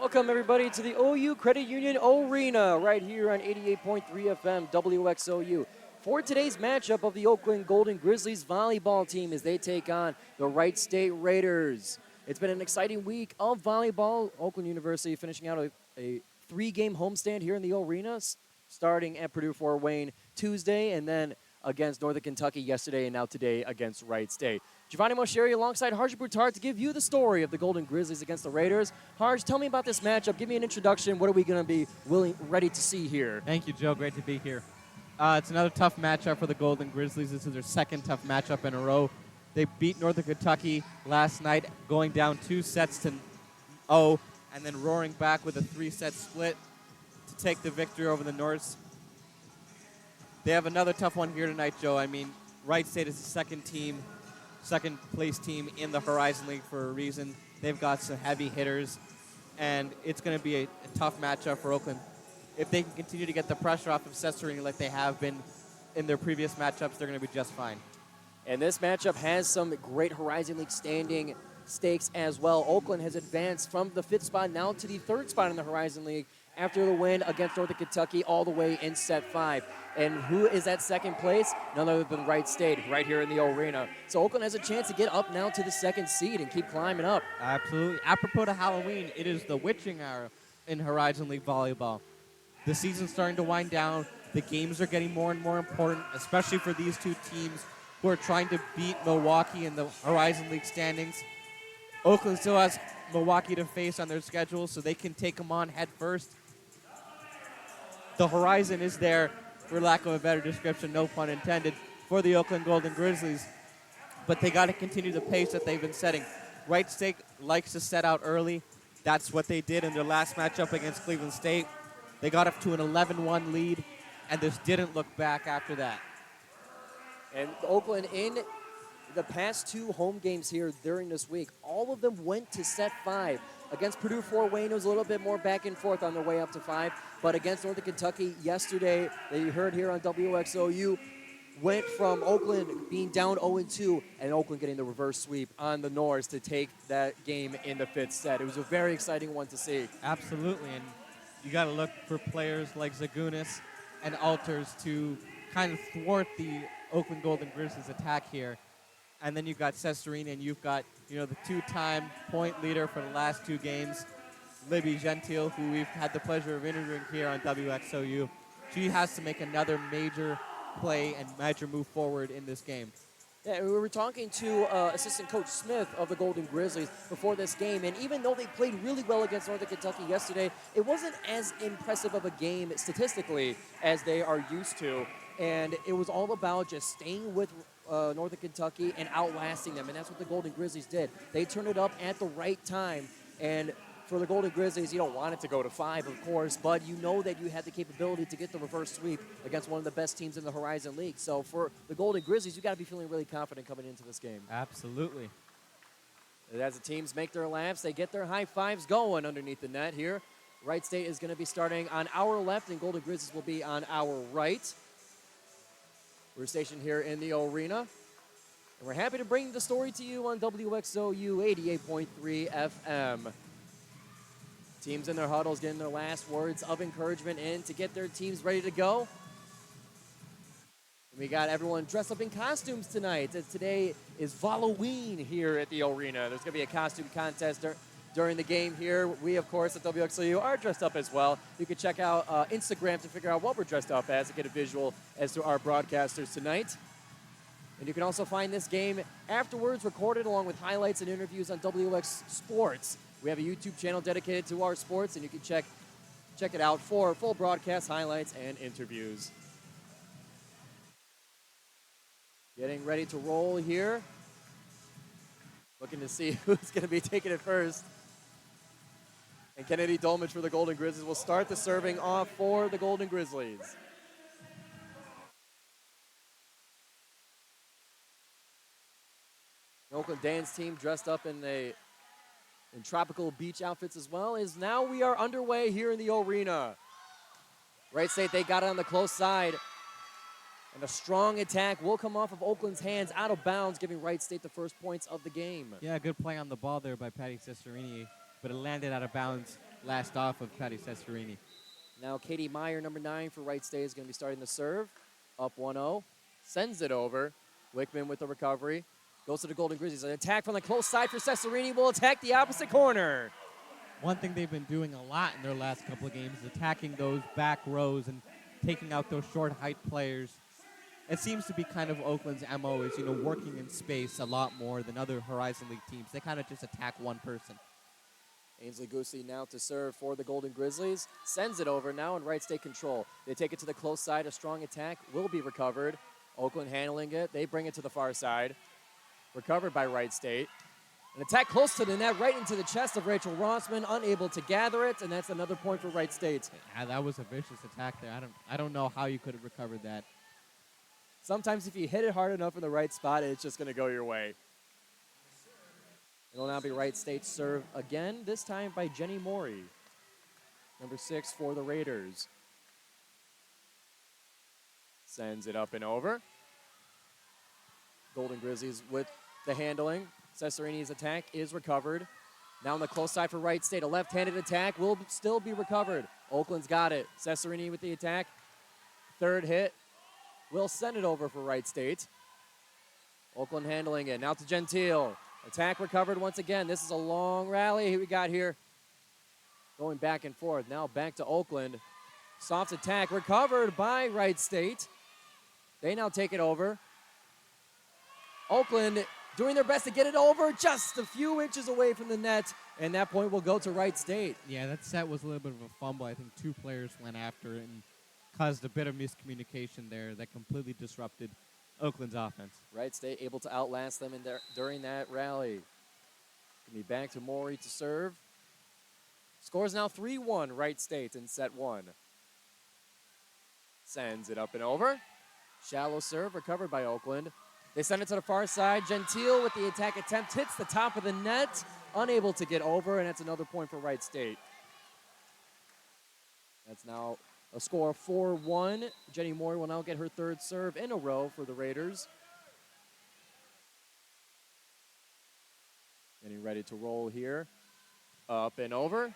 Welcome, everybody, to the OU Credit Union Arena right here on 88.3 FM WXOU. For today's matchup of the Oakland Golden Grizzlies volleyball team as they take on the Wright State Raiders. It's been an exciting week of volleyball. Oakland University finishing out a three-game homestand here in the arena, starting at Purdue Fort Wayne Tuesday and then against Northern Kentucky yesterday and now today against Wright State. Giovanni Moceri alongside Harjun Buttar to give you the story of the Golden Grizzlies against the Raiders. Harj, tell me about this matchup. Give me an introduction. What are we going to be ready to see here? Thank you, Joe. Great to be here. It's another tough matchup for the Golden Grizzlies. This is their second tough matchup in a row. They beat Northern Kentucky last night, going down 2-0, and then roaring back with a 3-set split to take the victory over the Norse. They have another tough one here tonight, Joe. I mean, Wright State is the second place team in the Horizon League for a reason. They've got some heavy hitters, and it's going to be a tough matchup for Oakland. If they can continue to get the pressure off of Cesarini like they have been in their previous matchups, they're going to be just fine. And this matchup has some great Horizon League standing stakes as well. Oakland has advanced from the 5th spot now to the 3rd spot in the Horizon League after the win against Northern Kentucky all the way in set 5. And who is at second place? None other than Wright State right here in the arena. So Oakland has a chance to get up now to the 2nd seed and keep climbing up. Absolutely. Apropos to Halloween, it is the witching hour in Horizon League volleyball. The season's starting to wind down. The games are getting more and more important, especially for these two teams who are trying to beat Milwaukee in the Horizon League standings. Oakland still has Milwaukee to face on their schedule, so they can take them on head first. The horizon is there, for lack of a better description, no pun intended, for the Oakland Golden Grizzlies. But they got to continue the pace that they've been setting. Wright State likes to set out early. That's what they did in their last matchup against Cleveland State. They got up to an 11-1 lead, and just didn't look back after that. And Oakland, in the past 2 home games here during this week, all of them went to set 5. Against Purdue Fort Wayne, it was a little bit more back and forth on their way up to 5. But against Northern Kentucky yesterday, that you heard here on WXOU, went from Oakland being down 0-2 and Oakland getting the reverse sweep on the Norse to take that game in the 5th set. It was a very exciting one to see. Absolutely, and you got to look for players like Zagunis and Alters to kind of thwart the Oakland Golden Grizzlies attack here. And then you've got Cesarini, and you've got, the 2-time point leader for the last 2 games, Libby Gentile, who we've had the pleasure of interviewing here on WXOU. She has to make another major play and major move forward in this game. Yeah, we were talking to assistant coach Smith of the Golden Grizzlies before this game, and even though they played really well against Northern Kentucky yesterday, it wasn't as impressive of a game statistically as they are used to. And it was all about just staying with Northern Kentucky and outlasting them, and that's what the Golden Grizzlies did. They turned it up at the right time, and for the Golden Grizzlies, you don't want it to go to 5, of course, but you know that you had the capability to get the reverse sweep against one of the best teams in the Horizon League. So for the Golden Grizzlies, you got to be feeling really confident coming into this game. Absolutely. As the teams make their laps, they get their high fives going underneath the net here. Wright State is going to be starting on our left, and Golden Grizzlies will be on our right. We're stationed here in the arena, and we're happy to bring the story to you on WXOU 88.3 FM. Teams in their huddles getting their last words of encouragement in to get their teams ready to go. We got everyone dressed up in costumes tonight. Today is Halloween here at the arena. There's going to be a costume contest during the game here. We, of course, at WXOU are dressed up as well. You can check out Instagram to figure out what we're dressed up as and get a visual as to our broadcasters tonight. And you can also find this game afterwards recorded along with highlights and interviews on WX Sports. We have a YouTube channel dedicated to our sports, and you can check it out for full broadcast highlights and interviews. Getting ready to roll here. Looking to see who's going to be taking it first. And Kennedy Dolmich for the Golden Grizzlies will start the serving off for the Golden Grizzlies. The Oakland dance team dressed up in tropical beach outfits as well is now we are underway here in the arena. Wright State, they got it on the close side. And a strong attack will come off of Oakland's hands out of bounds, giving Wright State the first points of the game. Yeah, good play on the ball there by Patty Cesarini. but it landed out of bounds last off of Patty Cesarini. Now Katie Meyer, number 9 for Wright State, is going to be starting the serve. Up 1-0. Sends it over. Wickman with the recovery. Goes to the Golden Grizzlies. An attack from the close side for Cesarini. Will attack the opposite corner. One thing they've been doing a lot in their last couple of games is attacking those back rows and taking out those short height players. It seems to be kind of Oakland's MO is, working in space a lot more than other Horizon League teams. They kind of just attack one person. Ainsley Goosey now to serve for the Golden Grizzlies. Sends it over now in Wright State control. They take it to the close side. A strong attack will be recovered. Oakland handling it. They bring it to the far side. Recovered by Wright State. An attack close to the net, right into the chest of Rachel Rossman, unable to gather it, and that's another point for Wright State. Yeah, that was a vicious attack there. I don't know how you could have recovered that. Sometimes if you hit it hard enough in the right spot, it's just going to go your way. It'll now be Wright State serve again, this time by Jenny Moceri, number 6 for the Raiders. Sends it up and over. Golden Grizzlies with the handling. Cesarini's attack is recovered. Now on the close side for Wright State. A left-handed attack will still be recovered. Oakland's got it. Cesarini with the attack. Third hit. Will send it over for Wright State. Oakland handling it. Now to Gentile. Attack recovered once again. This is a long rally we got here. Going back and forth. Now back to Oakland. Soft attack recovered by Wright State. They now take it over. Oakland doing their best to get it over, just a few inches away from the net, and that point will go to Wright State. Yeah, that set was a little bit of a fumble. I think 2 players went after it and caused a bit of miscommunication there that completely disrupted Oakland's offense. Wright State able to outlast them during that rally. Gonna be back to Moceri to serve. Scores now 3-1 Wright State in set 1. Sends it up and over. Shallow serve recovered by Oakland. They send it to the far side. Gentile with the attack attempt hits the top of the net. Unable to get over, and that's another point for Wright State. That's now a score of 4-1. Jenny Moceri will now get her 3rd serve in a row for the Raiders. Getting ready to roll here. Up and over.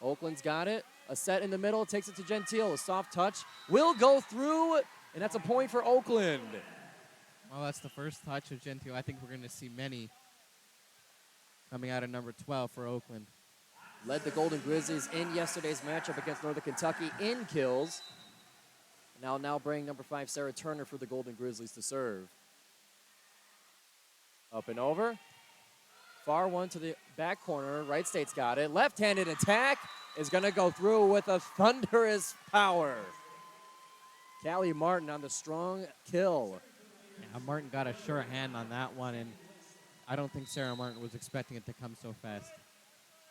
Oakland's got it. A set in the middle, takes it to Gentile. A soft touch will go through, and that's a point for Oakland. Well, that's the first touch of Gentile. I think we're going to see many coming out of number 12 for Oakland. Led the Golden Grizzlies in yesterday's matchup against Northern Kentucky in kills. Now bring number 5, Sarah Turner, for the Golden Grizzlies to serve. Up and over. Far one to the back corner. Wright State's got it. Left-handed attack is going to go through with a thunderous power. Callie Martin on the strong kill. Yeah, Martin got a sure hand on that one, and I don't think Sarah Martin was expecting it to come so fast.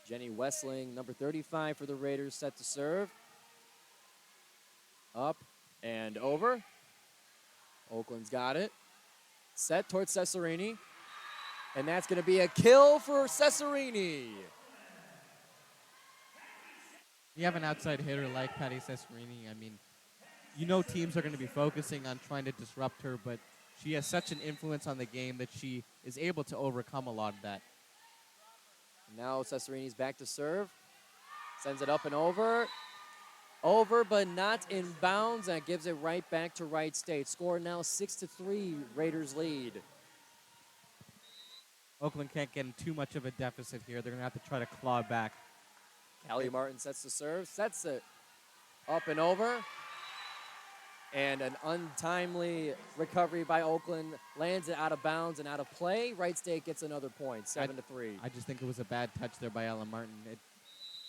Jenny Wessling, number 35 for the Raiders, set to serve. Up and over. Oakland's got it. Set towards Cesarini. And that's going to be a kill for Cesarini. You have an outside hitter like Patty Cesarini. I mean, teams are going to be focusing on trying to disrupt her, but she has such an influence on the game that she is able to overcome a lot of that. Now Cesarini's back to serve. Sends it up and over. Over, but not in bounds. That gives it right back to Wright State. Score now 6-3, Raiders lead. Oakland can't get in too much of a deficit here. They're going to have to try to claw back. Callie Martin sets the serve. Sets it up and over. And an untimely recovery by Oakland lands it out of bounds and out of play. Wright State gets another point, 7-3. I just think it was a bad touch there by Ella Martin.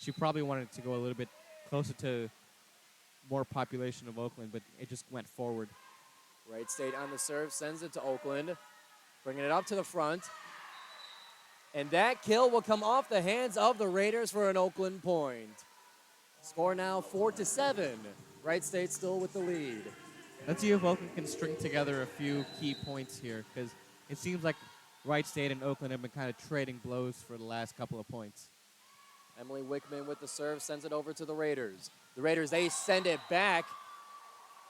She probably wanted to go a little bit closer to more population of Oakland, but it just went forward. Wright State on the serve, sends it to Oakland, bringing it up to the front. And that kill will come off the hands of the Raiders for an Oakland point. Score now 4-7. Wright State still with the lead. Let's see if Oakland can string together a few key points here, because it seems like Wright State and Oakland have been kind of trading blows for the last couple of points. Emily Wickman with the serve sends it over to the Raiders. The Raiders, they send it back,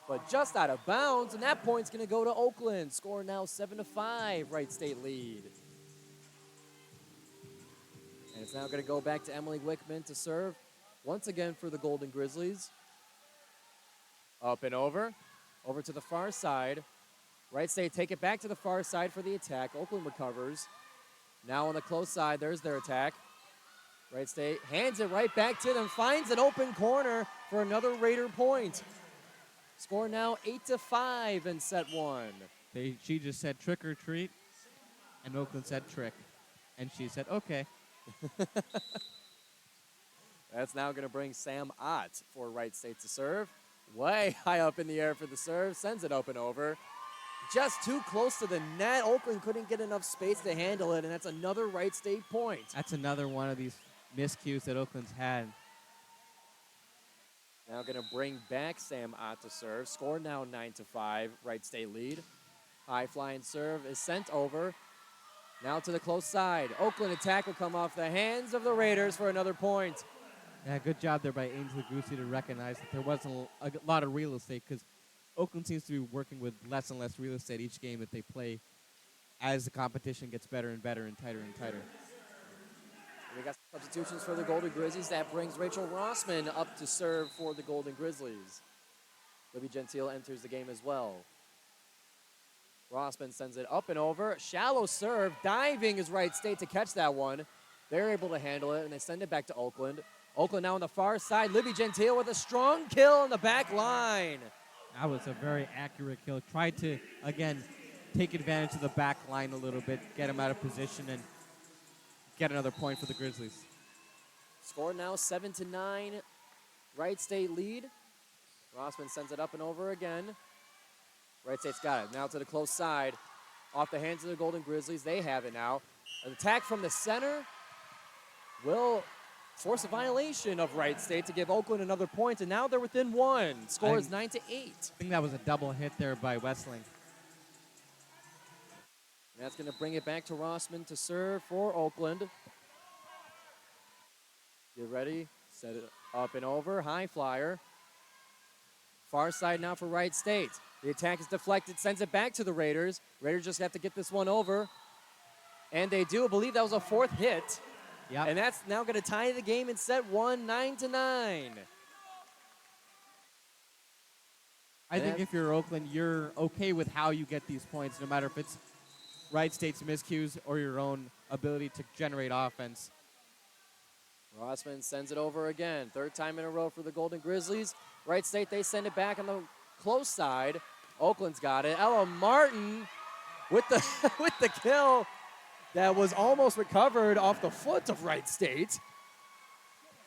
but just out of bounds, and that point's going to go to Oakland. Score now 7-5, Wright State lead. And It's now going to go back to Emily Wickman to serve once again for the Golden Grizzlies. Up and over to the far side. Wright State take it back to the far side for the attack. Oakland recovers. Now on the close side, there's their attack. Wright State hands it right back to them, finds an open corner for another Raider point. Score now 8-5 in set one. She just said trick or treat, and Oakland said trick. And she said, okay. That's now going to bring Sam Ott for Wright State to serve. Way high up in the air for the serve, sends it up and over. Just too close to the net. Oakland couldn't get enough space to handle it, and that's another Wright State point. That's another one of these miscues that Oakland's had. Now going to bring back Sam Ott to serve. Score now 9-5, Wright State lead. High flying serve is sent over. Now to the close side. Oakland attack will come off the hands of the Raiders for another point. Yeah, good job there by Ainsley Goosey to recognize that there wasn't a lot of real estate, because Oakland seems to be working with less and less real estate each game that they play as the competition gets better and better and tighter and tighter. We got substitutions for the Golden Grizzlies. That brings Rachel Rossman up to serve for the Golden Grizzlies. Libby Gentile enters the game as well. Rossman sends it up and over. Shallow serve. Diving is Wright State to catch that one. They're able to handle it, and they send it back to Oakland. Oakland now on the far side. Libby Gentile with a strong kill on the back line. That was a very accurate kill. Tried to, again, take advantage of the back line a little bit, get him out of position, and get another point for the Grizzlies. Score now 7-9. Wright State lead. Rossman sends it up and over again. Wright State's got it. Now to the close side. Off the hands of the Golden Grizzlies. They have it now. An attack from the center will force a violation of Wright State to give Oakland another point, and now they're within one. Score is 9-8. I think that was a double hit there by Westling. That's going to bring it back to Rossman to serve for Oakland. Get ready. Set it up and over. High flyer. Far side now for Wright State. The attack is deflected, sends it back to the Raiders. Raiders just have to get this one over. And they do. I believe that was a fourth hit. Yep. And that's now going to tie the game in set one, 9-9. I think if you're Oakland, you're okay with how you get these points, no matter if it's Wright State's miscues or your own ability to generate offense. Rossman sends it over again. Third time in a row for the Golden Grizzlies. Wright State, they send it back on the close side. Oakland's got it. Ella Martin with the with the kill that was almost recovered off the foot of Wright State.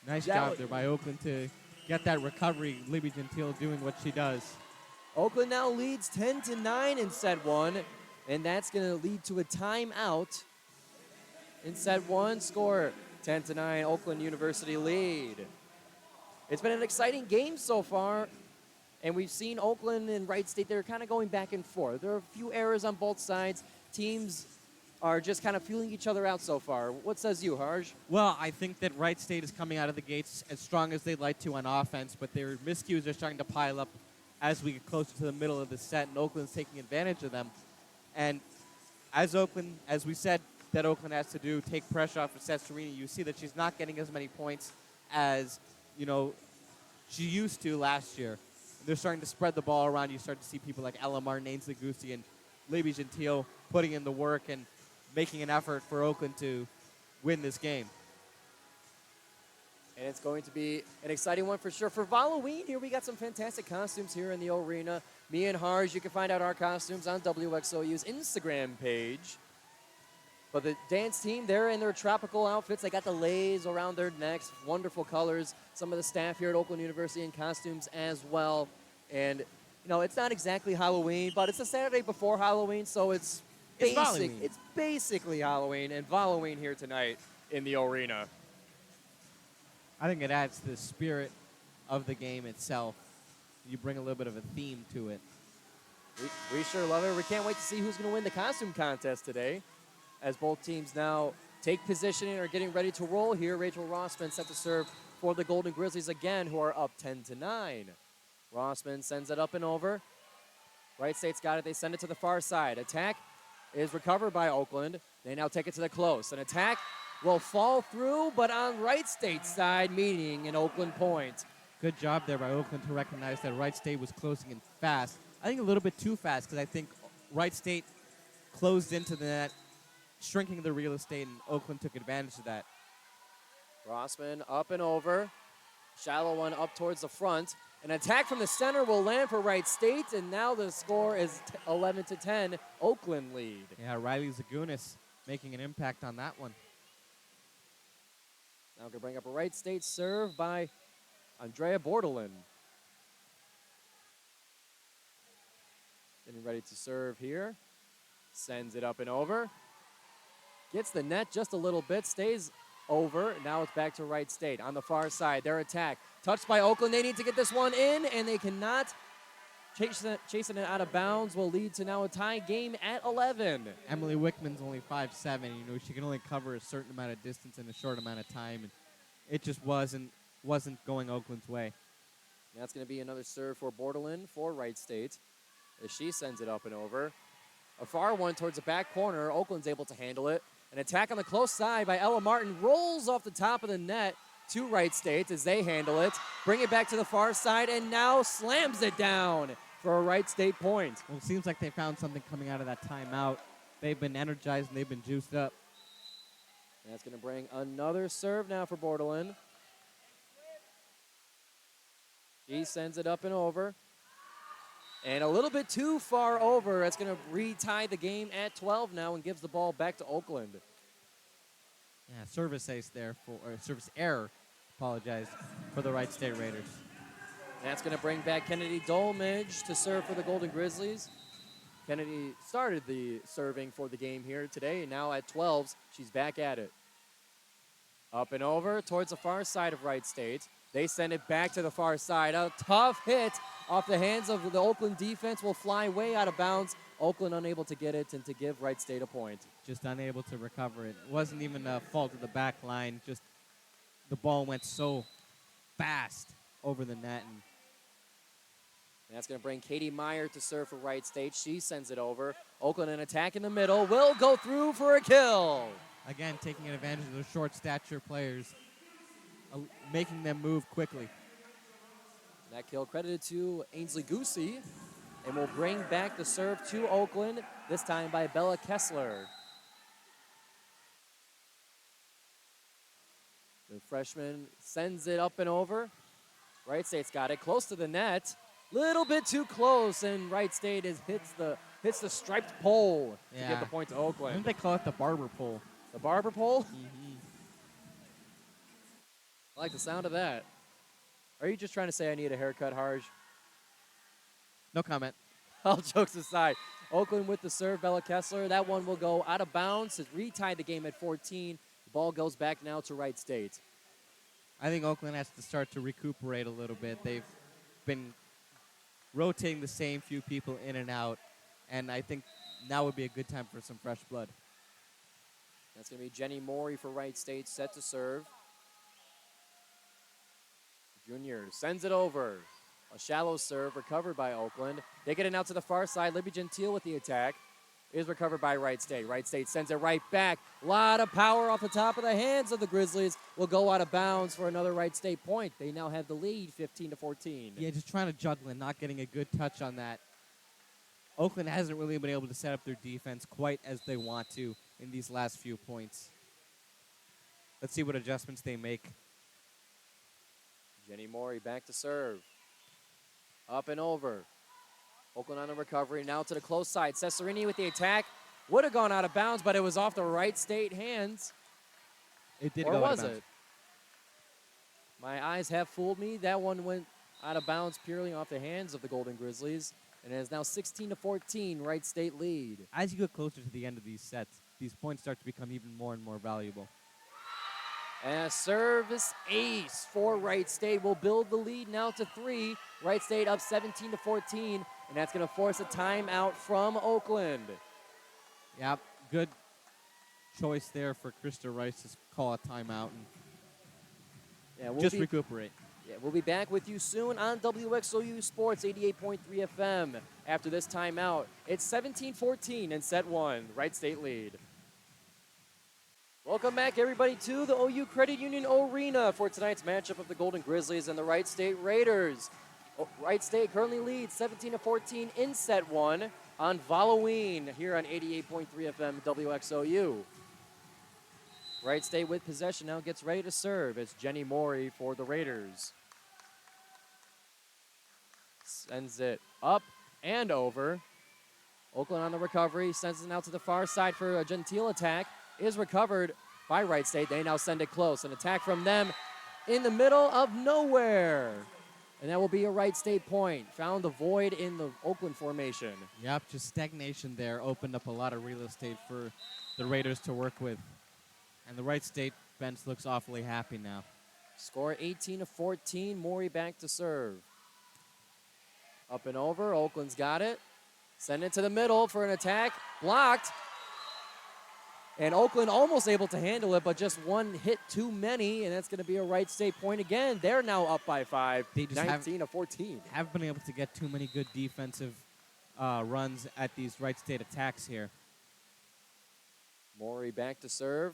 Nice job there by Oakland to get that recovery. Libby Gentile doing what she does. Oakland now leads 10-9 in set one, and that's going to lead to a timeout in set one. Score 10-9, Oakland University lead. It's been an exciting game so far, and we've seen Oakland and Wright State, they're kind of going back and forth. There are a few errors on both sides. Teams are just kind of feeling each other out so far. What says you, Harj? Well, I think that Wright State is coming out of the gates as strong as they'd like to on offense, but their miscues are starting to pile up as we get closer to the middle of the set, and Oakland's taking advantage of them. And as Oakland, as we said, that Oakland has to do, take pressure off of Seth Serrini, you see that she's not getting as many points as, she used to last year. They're starting to spread the ball around. You start to see people like Ella Martin, Ainsley Goosey, and Libby Gentile putting in the work and making an effort for Oakland to win this game. And it's going to be an exciting one for sure. For Halloween here, we got some fantastic costumes here in the arena. Me and Harj, you can find out our costumes on WXOU's Instagram page. But the dance team, they're in their tropical outfits. They got the leis around their necks, wonderful colors. Some of the staff here at Oakland University in costumes as well. And, it's not exactly Halloween, but it's the Saturday before Halloween, so it's basically Halloween, and Halloween here tonight in the arena. I think it adds to the spirit of the game itself. You bring a little bit of a theme to it. We sure love it. We can't wait to see who's going to win the costume contest today, as both teams now take position and are getting ready to roll here. Rachel Rossman set to serve for the Golden Grizzlies again, who are up 10-9. Rossman sends it up and over. Wright State's got it. They send it to the far side. Attack is recovered by Oakland. They now take it to the close. An attack will fall through, but on Wright State's side, meaning an Oakland point. Good job there by Oakland to recognize that Wright State was closing in fast. I think a little bit too fast because I think Wright State closed into the net, shrinking the real estate, and Oakland took advantage of that. Rossman up and over. Shallow one up towards the front. An attack from the center will land for Wright State, and now the score is 11-10, Oakland lead. Yeah, Riley Zagunis making an impact on that one. Now going to bring up a Wright State serve by Andrea Bordelin. Getting ready to serve here. Sends it up and over. Gets the net just a little bit, stays over. Now it's back to Wright State on the far side. Their attack touched by Oakland. They need to get this one in, and they cannot. Chasing it out of bounds will lead to now a tie game at 11. Emily Wickman's only 5'7". You know, she can only cover a certain amount of distance in a short amount of time, and it just wasn't going Oakland's way. That's going to be another serve for Bordelin for Wright State as she sends it up and over. A far one towards the back corner. Oakland's able to handle it. An attack on the close side by Ella Martin rolls off the top of the net to Wright State as they handle it. Bring it back to the far side and now slams it down for a Wright State point. Well, it seems like they found something coming out of that timeout. They've been energized and they've been juiced up. And that's going to bring another serve now for Bordelin. He sends it up and over. And a little bit too far over. That's going to retie the game at 12 now and gives the ball back to Oakland. Yeah, service ace there or service error, apologize, for the Wright State Raiders. And that's going to bring back Kennedy Dolmage to serve for the Golden Grizzlies. Kennedy started the serving for the game here today, and now at 12s, she's back at it. Up and over towards the far side of Wright State. They send it back to the far side. A tough hit off the hands of the Oakland defense will fly way out of bounds. Oakland unable to get it and to give Wright State a point. Just unable to recover it. It wasn't even a fault of the back line. Just the ball went so fast over the net. And that's going to bring Katie Meyer to serve for Wright State. She sends it over. Oakland an attack in the middle. Will go through for a kill. Again, taking advantage of those short stature players, making them move quickly. That kill credited to Ainsley Goosey, and will bring back the serve to Oakland, this time by Bella Kessler. The freshman sends it up and over. Wright State's got it close to the net. Little bit too close, and Wright State hits the striped pole to get the point to Oakland. I think they call it the barber pole. The barber pole? Mm-hmm. I like the sound of that. Are you just trying to say I need a haircut, Harj? No comment. All jokes aside, Oakland with the serve, Bella Kessler. That one will go out of bounds to retie the game at 14. The ball goes back now to Wright State. I think Oakland has to start to recuperate a little bit. They've been rotating the same few people in and out, and I think now would be a good time for some fresh blood. That's going to be Jenny Morey for Wright State, set to serve. Junior sends it over. A shallow serve recovered by Oakland. They get it out to the far side. Libby Gentile with the attack. Is recovered by Wright State. Wright State sends it right back. A lot of power off the top of the hands of the Grizzlies. Will go out of bounds for another Wright State point. They now have the lead 15-14. Yeah, just trying to juggle and not getting a good touch on that. Oakland hasn't really been able to set up their defense quite as they want to in these last few points. Let's see what adjustments they make. Jenny Morey back to serve. Up and over. Oakland on the recovery. Now to the close side. Cesarini with the attack. Would have gone out of bounds, but it was off the Wright State hands. It did or go was out of bounds. it? My eyes have fooled me. That one went out of bounds purely off the hands of the Golden Grizzlies. And it is now 16-14, Wright State lead. As you get closer to the end of these sets, these points start to become even more and more valuable. And a service ace for Wright State will build the lead now to 3. Wright State up 17-14, and that's going to force a timeout from Oakland. Yep, good choice there for Krista Rice to call a timeout and just recuperate. Yeah, we'll be back with you soon on WXOU Sports 88.3 FM. After this timeout, it's 17-14 in set 1. Wright State lead. Well, Welcome back, everybody, to the OU Credit Union Arena for tonight's matchup of the Golden Grizzlies and the Wright State Raiders. Wright State currently leads 17-14 in set one on Halloween here on 88.3 FM WXOU. Wright State with possession now gets ready to serve. It's Jenny Moceri for the Raiders. Sends it up and over. Oakland on the recovery, sends it out to the far side for a genteel attack. Is recovered by Wright State. They now send it close. An attack from them in the middle of nowhere. And that will be a Wright State point. Found the void in the Oakland formation. Yep, just stagnation there. Opened up a lot of real estate for the Raiders to work with. And the Wright State bench looks awfully happy now. Score 18-14. Moceri back to serve. Up and over. Oakland's got it. Send it to the middle for an attack. Blocked. And Oakland almost able to handle it, but just one hit too many, and that's going to be a Wright State point again. They're now up by 5, 19-14. Haven't been able to get too many good defensive runs at these Wright State attacks here. Moceri back to serve.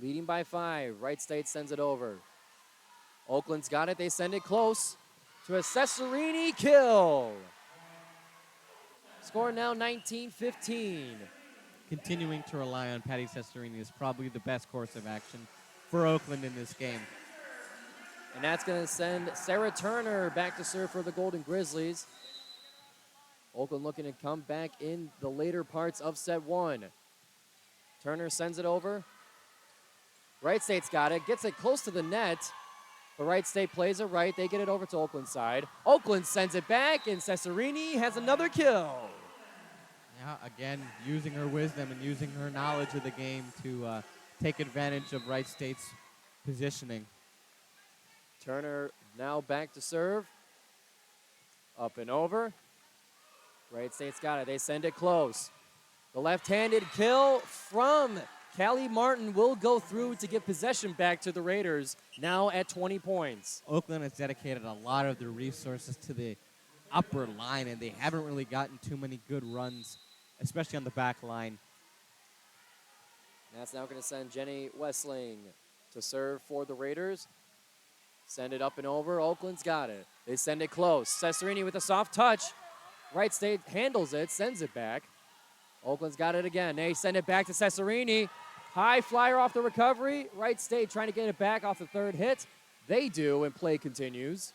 Leading by 5. Wright State sends it over. Oakland's got it. They send it close to a Cesarini kill. Score now 19-15. Continuing to rely on Patty Cesarini is probably the best course of action for Oakland in this game. And that's going to send Sarah Turner back to serve for the Golden Grizzlies. Oakland looking to come back in the later parts of set one. Turner sends it over. Wright State's got it, gets it close to the net. But Wright State plays it right. They get it over to Oakland's side. Oakland sends it back, and Cesarini has another kill. Yeah, again, using her wisdom and using her knowledge of the game to take advantage of Wright State's positioning. Turner now back to serve. Up and over. Wright State's got it. They send it close. The left-handed kill from Callie Martin will go through to get possession back to the Raiders, now at 20 points. Oakland has dedicated a lot of their resources to the upper line, and they haven't really gotten too many good runs, especially on the back line. That's now going to send Jenny Westling to serve for the Raiders. Send it up and over. Oakland's got it. They send it close. Cesarini with a soft touch. Wright State handles it, sends it back. Oakland's got it again. They send it back to Cesarini. High flyer off the recovery. Wright State trying to get it back off the third hit. They do, and play continues.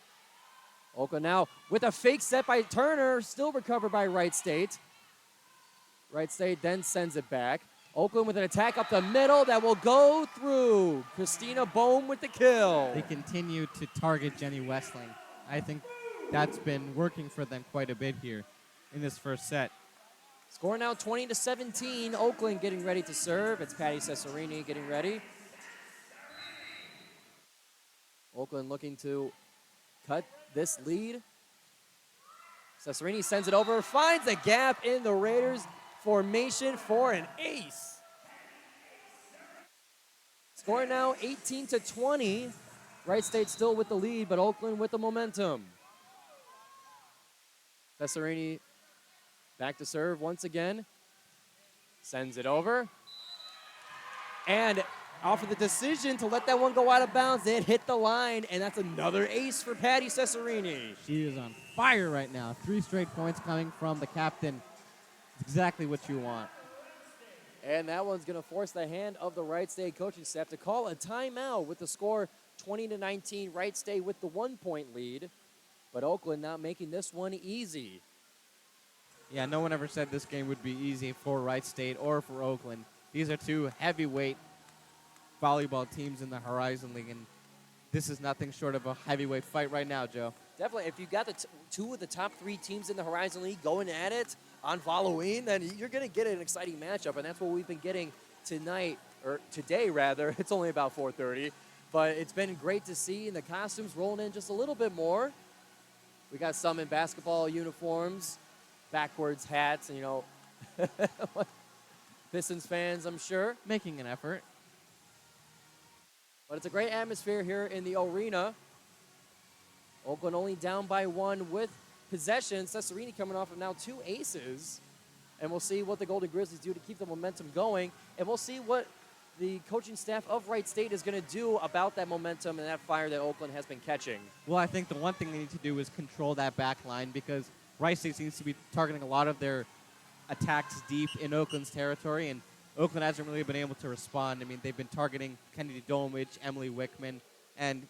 Oakland now with a fake set by Turner, still recovered by Wright State. Wright State then sends it back. Oakland with an attack up the middle that will go through. Christina Bohm with the kill. They continue to target Jenny Westling. I think that's been working for them quite a bit here in this first set. Score now 20-17. Oakland getting ready to serve. It's Patty Cesarini getting ready. Oakland looking to cut this lead. Cesarini sends it over, finds a gap in the Raiders formation for an ace. Score now 18-20. Wright State still with the lead, but Oakland with the momentum. Cesarini back to serve once again. Sends it over. And off of the decision to let that one go out of bounds, it hit the line, and that's another ace for Patty Cesarini. She is on fire right now. 3 straight points coming from the captain. It's exactly what you want. And that one's going to force the hand of the Wright State coaching staff to call a timeout with the score 20-19. Wright State with the 1-point lead, but Oakland not making this one easy. Yeah, no one ever said this game would be easy for Wright State or for Oakland. These are two heavyweight volleyball teams in the Horizon League, and this is nothing short of a heavyweight fight right now, Joe. Definitely, if you got the two of the top 3 teams in the Horizon League going at it on Halloween, then you're going to get an exciting matchup, and that's what we've been getting tonight, or today rather. It's only about 4:30, but it's been great to see, and the costumes rolling in just a little bit more. We got some in basketball uniforms, backwards hats, and, you know, Pistons fans, I'm sure. Making an effort. But it's a great atmosphere here in the arena. Oakland only down by 1 with possession. Cesarini coming off of now 2 aces. And we'll see what the Golden Grizzlies do to keep the momentum going. And we'll see what the coaching staff of Wright State is going to do about that momentum and that fire that Oakland has been catching? Well, I think the one thing they need to do is control that back line because Wright State seems to be targeting a lot of their attacks deep in Oakland's territory, and Oakland hasn't really been able to respond. I mean, they've been targeting Kennedy Dolmage, Emily Wickman, and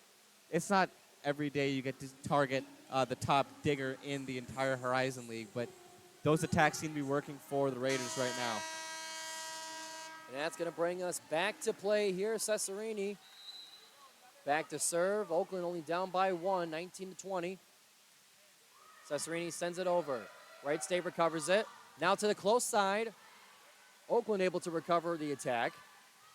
it's not every day you get to target the top digger in the entire Horizon League, but those attacks seem to be working for the Raiders right now. And that's going to bring us back to play here. Cesarini back to serve. Oakland only down by 1, 19-20. Cesarini sends it over. Wright State recovers it. Now to the close side. Oakland able to recover the attack.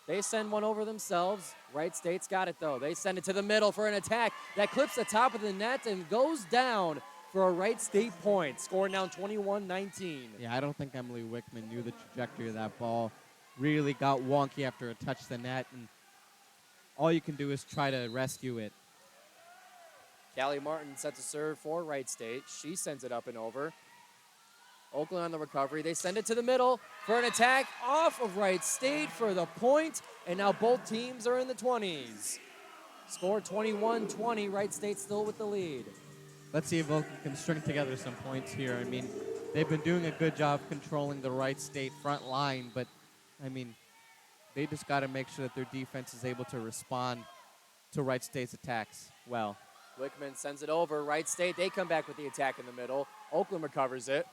They send one over themselves. Wright State's got it, though. They send it to the middle for an attack that clips the top of the net and goes down for a Wright State point. Scoring down 21-19. Yeah, I don't think Emily Wickman knew the trajectory of that ball. Really got wonky after it touched the net, and all you can do is try to rescue it. Callie Martin sets a serve for Wright State. She sends it up and over. Oakland on the recovery. They send it to the middle for an attack off of Wright State for the point, and now both teams are in the 20s. Score 21-20. Wright State still with the lead. Let's see if Oakland can string together some points here. I mean, they've been doing a good job controlling the Wright State front line, but I mean, they just got to make sure that their defense is able to respond to Wright State's attacks well. Wickman sends it over. Wright State, they come back with the attack in the middle. Oakland recovers it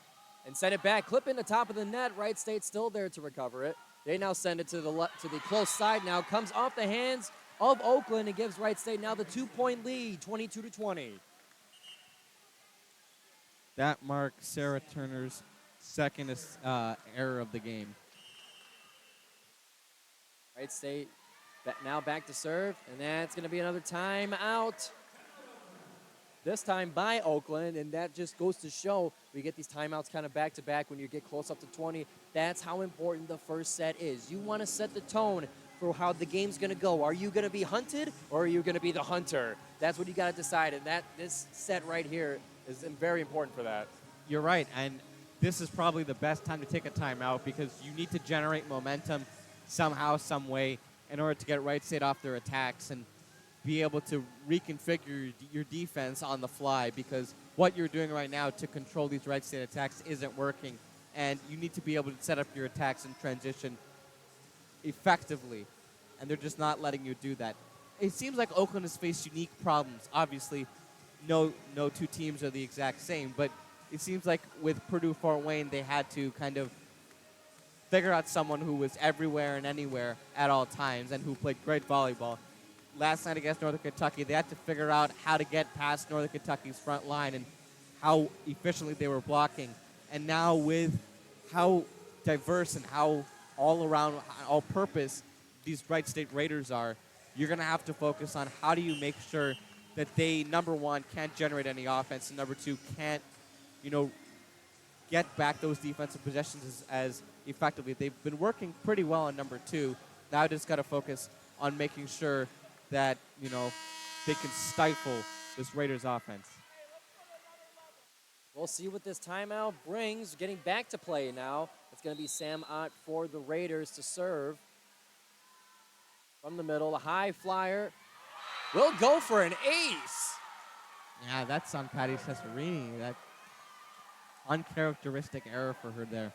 and send it back. Clip in the top of the net. Wright State still there to recover it. They now send it to the close side now. Comes off the hands of Oakland and gives Wright State now the 2-point lead, 22-20. That marks Sarah Turner's second error of the game. Wright State now back to serve, and that's going to be another timeout. This time by Oakland, and that just goes to show we get these timeouts kind of back-to-back when you get close up to 20. That's how important the first set is. You want to set the tone for how the game's going to go. Are you going to be hunted, or are you going to be the hunter? That's what you got to decide, and this set right here is very important for that. You're right, and this is probably the best time to take a timeout because you need to generate momentum somehow, some way, in order to get Wright State off their attacks and be able to reconfigure your defense on the fly because what you're doing right now to control these Wright State attacks isn't working, and you need to be able to set up your attacks in transition effectively, and they're just not letting you do that. It seems like Oakland has faced unique problems. Obviously, no two teams are the exact same, but it seems like with Purdue-Fort Wayne, they had to kind of figure out someone who was everywhere and anywhere at all times and who played great volleyball. Last night against Northern Kentucky, they had to figure out how to get past Northern Kentucky's front line and how efficiently they were blocking. And now with how diverse and how all-around, all-purpose these Wright State Raiders are, you're going to have to focus on how do you make sure that they, number one, can't generate any offense, and number two, can't, get back those defensive possessions as effectively. They've been working pretty well on number two. Now just got to focus on making sure that, they can stifle this Raiders offense. We'll see what this timeout brings. Getting back to play now. It's going to be Sam Ott for the Raiders to serve. From the middle, a high flyer. Will go for an ace. Yeah, that's on Patty Cesarini. That uncharacteristic error for her there.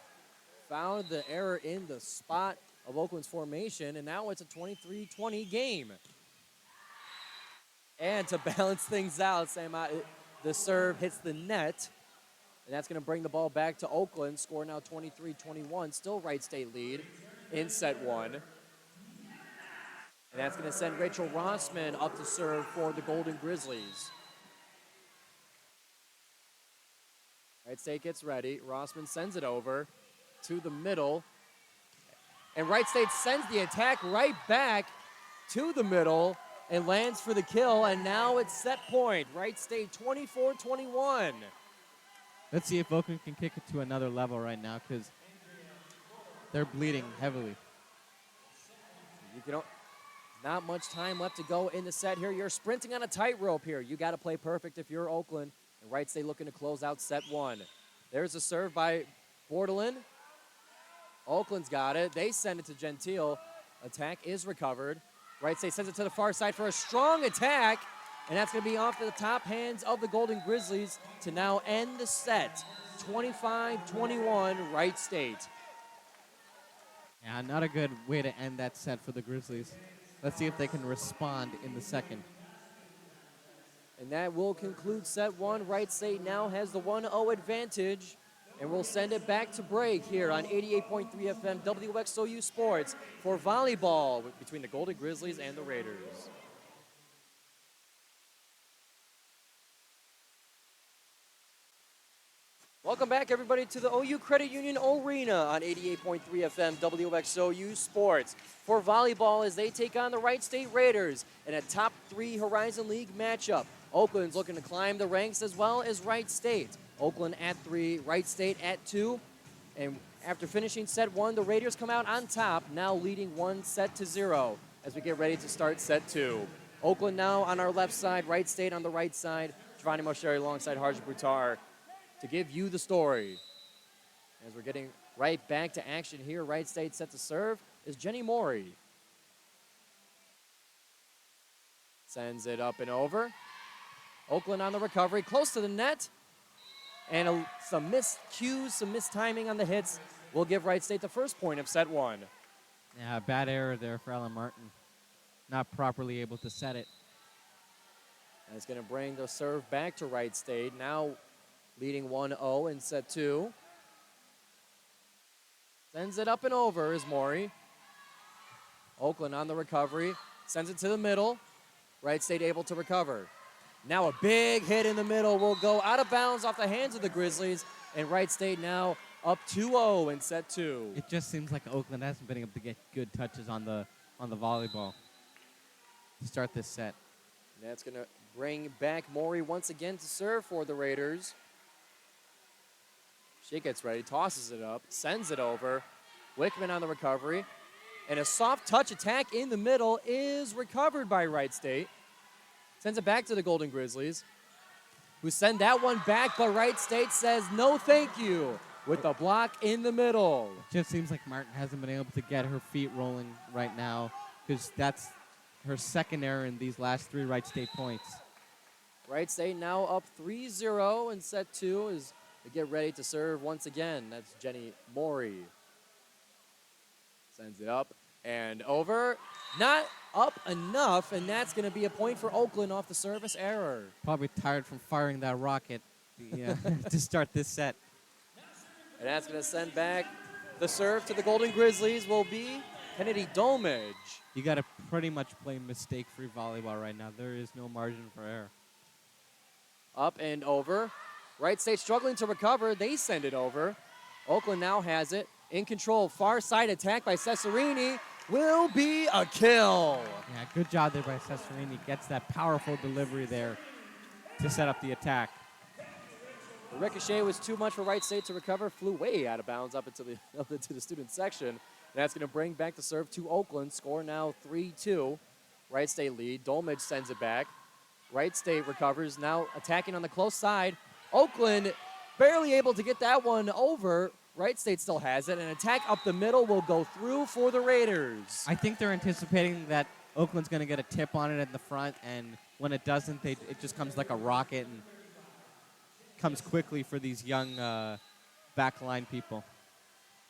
Found the error in the spot of Oakland's formation, and now it's a 23-20 game. And to balance things out, the serve hits the net, and that's going to bring the ball back to Oakland. Score now 23-21. Still Wright State lead in set one. And that's going to send Rachel Rossman up to serve for the Golden Grizzlies. Wright State gets ready. Rossman sends it over to the middle. And Wright State sends the attack right back to the middle and lands for the kill. And now it's set point. Wright State 24-21. Let's see if Oakland can kick it to another level right now because they're bleeding heavily. Not much time left to go in the set here. You're sprinting on a tightrope here. You got to play perfect if you're Oakland. And Wright State looking to close out set one. There's a serve by Bordelin. Oakland's got it. They send it to Gentile. Attack is recovered. Wright State sends it to the far side for a strong attack. And that's going to be off the top hands of the Golden Grizzlies to now end the set. 25-21, Wright State. Yeah, not a good way to end that set for the Grizzlies. Let's see if they can respond in the second. And that will conclude set one. Wright State now has the 1-0 advantage. And we'll send it back to break here on 88.3 FM WXOU Sports for volleyball between the Golden Grizzlies and the Raiders. Welcome back, everybody, to the OU Credit Union Arena on 88.3 FM WXOU Sports for volleyball as they take on the Wright State Raiders in a top 3 Horizon League matchup. Oakland's looking to climb the ranks as well as Wright State. Oakland at 3, Wright State at 2. And after finishing set 1, the Raiders come out on top, now leading 1-0 as we get ready to start set 2. Oakland now on our left side, Wright State on the right side. Giovanni Moceri alongside Harjun Buttar to give you the story. As we're getting right back to action here, Wright State set to serve is Giovanni Moceri. Sends it up and over. Oakland on the recovery, close to the net. And some missed cues, some missed timing on the hits will give Wright State the first point of set 1. Yeah, bad error there for Ellen Martin. Not properly able to set it. And it's going to bring the serve back to Wright State. Now leading 1-0 in set 2. Sends it up and over is Moceri. Oakland on the recovery. Sends it to the middle. Wright State able to recover. Now a big hit in the middle will go out of bounds off the hands of the Grizzlies. And Wright State now up 2-0 in set 2. It just seems like Oakland hasn't been able to get good touches on the volleyball to start this set. And that's going to bring back Moceri once again to serve for the Raiders. She gets ready, tosses it up, sends it over. Wickman on the recovery. And a soft touch attack in the middle is recovered by Wright State. Sends it back to the Golden Grizzlies, who send that one back, but Wright State says no thank you with a block in the middle. It just seems like Martin hasn't been able to get her feet rolling right now because that's her second error in these last 3 Wright State points. Wright State now up 3-0 in set 2 as they get ready to serve once again. That's Giovanni Moceri. Sends it up and over. Not up enough, and that's going to be a point for Oakland off the service error. Probably tired from firing that rocket to start this set. And that's going to send back the serve to the Golden Grizzlies will be Kennedy Domage. You got to pretty much play mistake-free volleyball right now. There is no margin for error. Up and over. Wright State struggling to recover. They send it over. Oakland now has it. In control. Far side attack by Cesarini will be a kill. Yeah, good job there by Cesarini. Gets that powerful delivery there to set up the attack. The ricochet was too much for Wright State to recover. Flew way out of bounds up into the student section. And that's going to bring back the serve to Oakland. Score now 3-2. Wright State lead. Dolmage sends it back. Wright State recovers. Now attacking on the close side. Oakland barely able to get that one over. Wright State still has it. An attack up the middle will go through for the Raiders. I think they're anticipating that Oakland's going to get a tip on it in the front, and when it doesn't, it just comes like a rocket and comes quickly for these young backline people.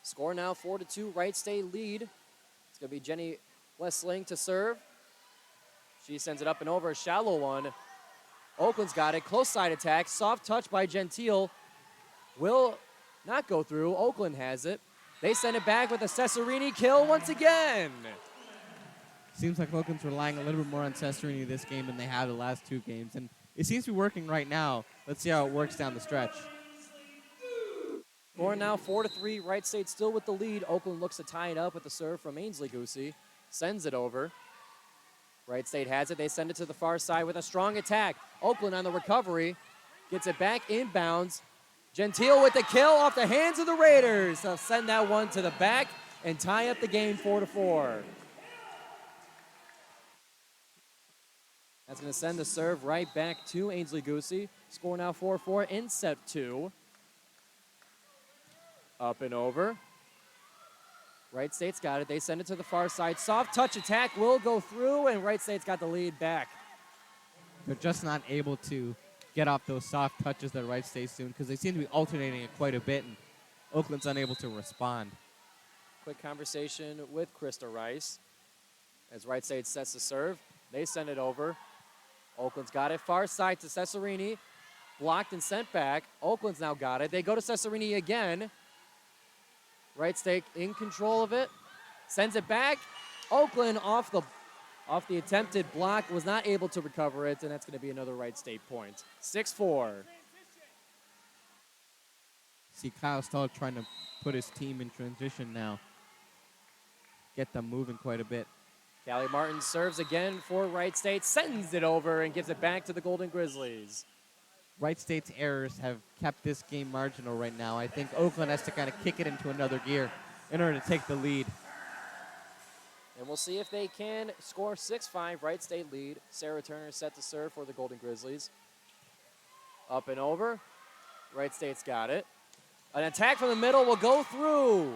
Score now 4-2. Wright State lead. It's going to be Jenny Westling to serve. She sends it up and over. A shallow one. Oakland's got it. Close side attack. Soft touch by Gentile. Will not go through. Oakland has it. They send it back with a Cesarini kill once again. Seems like Oakland's relying a little bit more on Cesarini this game than they have the last 2 games. And it seems to be working right now. Let's see how it works down the stretch. Score now 4-3. Wright State still with the lead. Oakland looks to tie it up with the serve from Ainsley Goosey. Sends it over. Wright State has it. They send it to the far side with a strong attack. Oakland on the recovery. Gets it back inbounds. Gentile with the kill off the hands of the Raiders. They'll send that one to the back and tie up the game 4-4. That's going to send the serve right back to Ainsley Goosey. Score now 4-4 in set 2. Up and over. Wright State's got it. They send it to the far side. Soft touch attack will go through, and Wright State's got the lead back. They're just not able to get off those soft touches that Wright State's doing because they seem to be alternating it quite a bit, and Oakland's unable to respond. Quick conversation with Krista Rice. As Wright State sets the serve, they send it over. Oakland's got it. Far side to Cesarini. Blocked and sent back. Oakland's now got it. They go to Cesarini again. Wright State in control of it. Sends it back. Oakland off the attempted block, was not able to recover it, and that's going to be another Wright State point. 6-4. See Kyle Stahl trying to put his team in transition now. Get them moving quite a bit. Callie Martin serves again for Wright State, sends it over and gives it back to the Golden Grizzlies. Wright State's errors have kept this game marginal right now. I think Oakland has to kind of kick it into another gear in order to take the lead. And we'll see if they can score 6-5. Wright State lead. Sarah Turner set to serve for the Golden Grizzlies. Up and over. Wright State's got it. An attack from the middle will go through.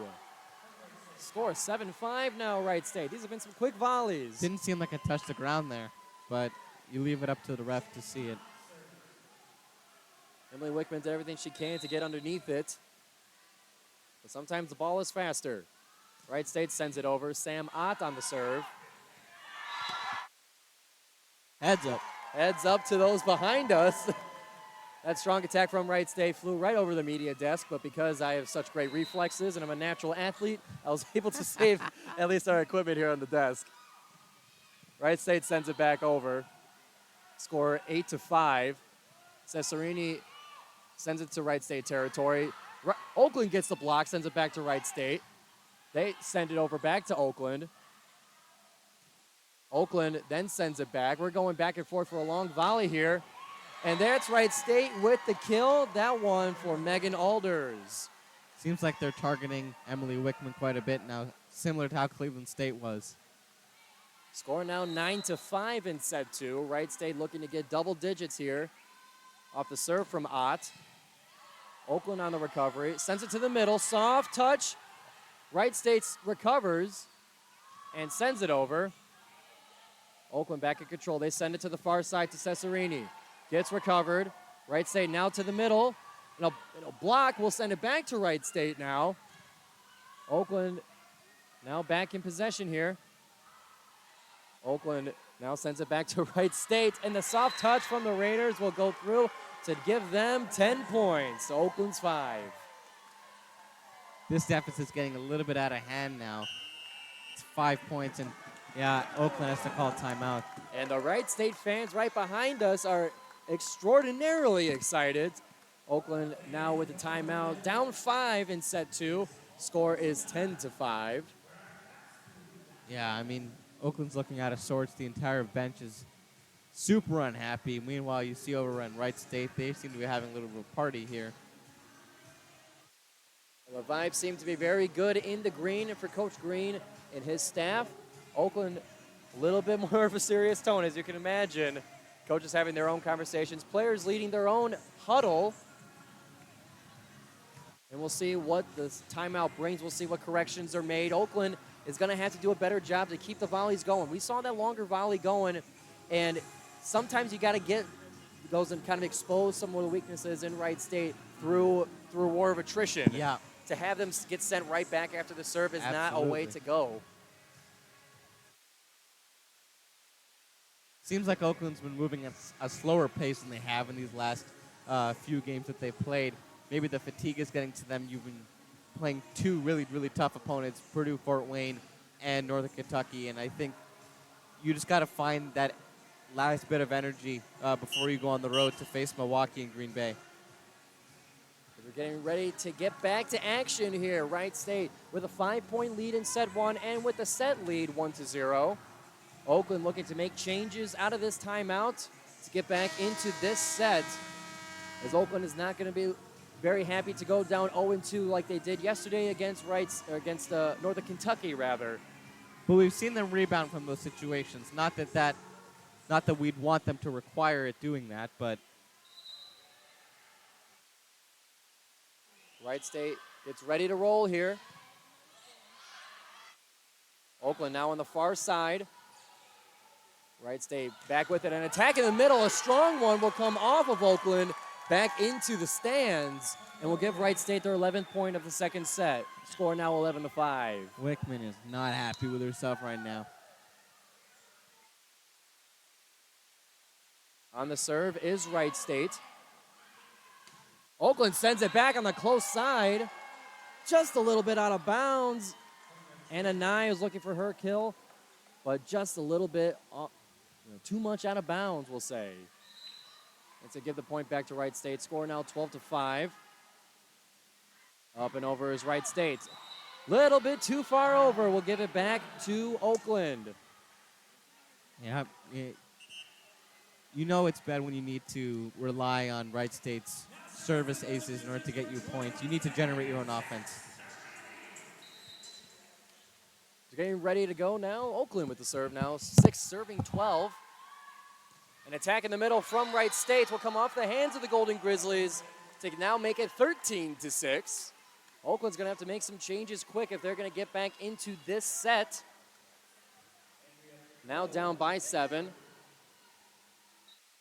Score 7-5 now, Wright State. These have been some quick volleys. Didn't seem like it touched the ground there, but you leave it up to the ref to see it. Emily Wickman did everything she can to get underneath it. But sometimes the ball is faster. Wright State sends it over. Sam Ott on the serve. Heads up. Heads up to those behind us. That strong attack from Wright State flew right over the media desk, but because I have such great reflexes and I'm a natural athlete, I was able to save at least our equipment here on the desk. Wright State sends it back over. Score 8-5. Cesarini sends it to Wright State territory. Oakland gets the block, sends it back to Wright State. They send it over back to Oakland. Oakland then sends it back. We're going back and forth for a long volley here. And that's Wright State with the kill. That one for Megan Alders. Seems like they're targeting Emily Wickman quite a bit now, similar to how Cleveland State was. Score now 9-5 in set 2. Wright State looking to get double digits here. Off the serve from Ott. Oakland on the recovery. Sends it to the middle. Soft touch. Wright State recovers and sends it over. Oakland back in control. They send it to the far side to Cesarini. Gets recovered. Wright State now to the middle. And a block will send it back to Wright State now. Oakland now back in possession here. Oakland now sends it back to Wright State. And the soft touch from the Raiders will go through to give them 10 points. Oakland's 5. This deficit's getting a little bit out of hand now. It's 5 points, and yeah, Oakland has to call timeout. And the Wright State fans right behind us are extraordinarily excited. Oakland now with the timeout, down 5 in set 2. Score is 10-5. Yeah, I mean, Oakland's looking out of sorts. The entire bench is super unhappy. Meanwhile, you see over on Wright State, they seem to be having a little bit of a party here. The vibes seem to be very good in the green for Coach Green and his staff. Oakland, a little bit more of a serious tone, as you can imagine. Coaches having their own conversations. Players leading their own huddle. And we'll see what this timeout brings. We'll see what corrections are made. Oakland is going to have to do a better job to keep the volleys going. We saw that longer volley going, and sometimes you got to get those and kind of expose some of the weaknesses in Wright State through a war of attrition. Yeah. To have them get sent right back after the serve is not a way to go. Seems like Oakland's been moving at a slower pace than they have in these last few games that they've played. Maybe the fatigue is getting to them. You've been playing two really, really tough opponents, Purdue, Fort Wayne, and Northern Kentucky, and I think you just got to find that last bit of energy before you go on the road to face Milwaukee and Green Bay. We're getting ready to get back to action here. Wright State with a 5-point lead in set 1 and with the set lead 1-0. Oakland looking to make changes out of this timeout to get back into this set, as Oakland is not going to be very happy to go down 0-2 like they did yesterday against Northern Kentucky, rather. But we've seen them rebound from those situations. Not that we'd want them to require it doing that, but Wright State gets ready to roll here. Oakland now on the far side. Wright State back with it. An attack in the middle. A strong one will come off of Oakland back into the stands. And will give Wright State their 11th point of the second set. Score now 11-5. Wickman is not happy with herself right now. On the serve is Wright State. Oakland sends it back on the close side. Just a little bit out of bounds. Anna Nye is looking for her kill, but just a little bit too much out of bounds, we'll say. And to give the point back to Wright State. Score now 12-5. Up and over is Wright State. Little bit too far over. We'll give it back to Oakland. Yeah, you know it's bad when you need to rely on Wright State's service aces in order to get you points. You need to generate your own offense. They're getting ready to go now. Oakland with the serve now. 6 serving 12. An attack in the middle from Wright State will come off the hands of the Golden Grizzlies to now make it 13-6. Oakland's going to have to make some changes quick if they're going to get back into this set. Now down by 7.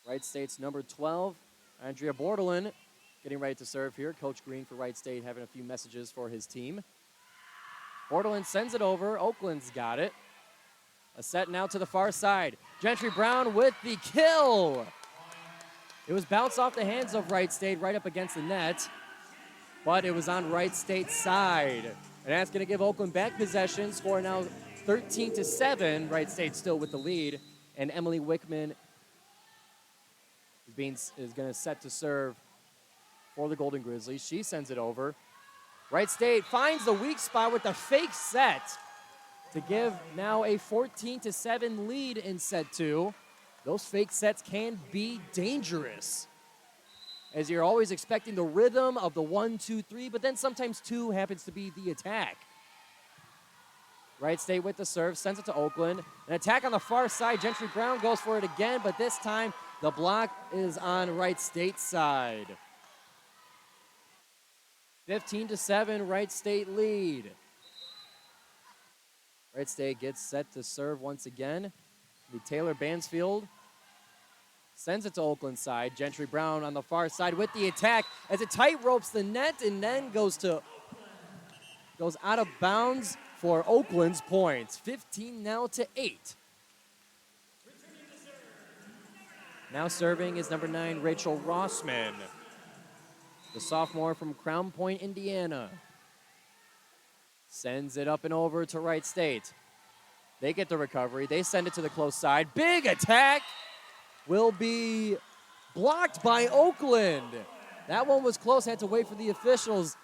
Wright State's number 12, Andrea Bordelin, getting ready to serve here. Coach Green for Wright State having a few messages for his team. Bordelin sends it over. Oakland's got it. A set now to the far side. Gentry Brown with the kill. It was bounced off the hands of Wright State right up against the net, but it was on Wright State's side. And that's going to give Oakland back possession. Score now 13-7. Wright State still with the lead. And Emily Wickman is going to set to serve for the Golden Grizzlies. She sends it over. Wright State finds the weak spot with the fake set to give now a 14-7 lead in set 2. Those fake sets can be dangerous, as you're always expecting the rhythm of the 1, 2, 3, but then sometimes 2 happens to be the attack. Wright State with the serve, sends it to Oakland. An attack on the far side. Gentry Brown goes for it again, but this time the block is on Wright State's side. 15-7, Wright State lead. Wright State gets set to serve once again. Taylor Bansfield sends it to Oakland's side. Gentry Brown on the far side with the attack as it tight ropes the net and then goes out of bounds for Oakland's points. 15 now to 8. Now serving is number 9, Rachel Rossman, the sophomore from Crown Point, Indiana. Sends it up and over to Wright State. They get the recovery. They send it to the close side. Big attack will be blocked by Oakland. That one was close. Had to wait for the officials'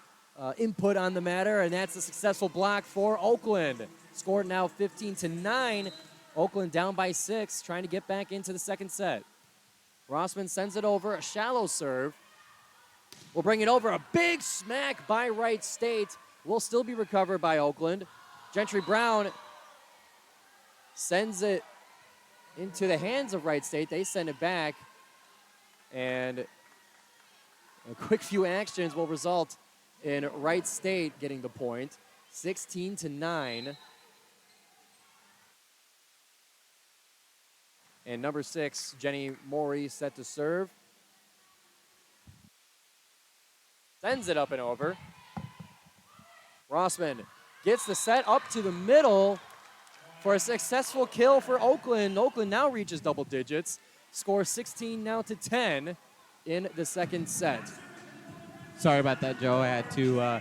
input on the matter, and that's a successful block for Oakland. Scored now 15-9. Oakland down by 6, trying to get back into the second set. Rossman sends it over. A shallow serve. We'll bring it over. A big smack by Wright State. Will still be recovered by Oakland. Gentry Brown sends it into the hands of Wright State. They send it back. And a quick few actions will result in Wright State getting the point. 16-9. And number 6, Jenny Mori, set to serve. Sends it up and over. Rossman gets the set up to the middle for a successful kill for Oakland. Oakland now reaches double digits. Score 16 now to 10 in the second set. Sorry about that, Joe. I had to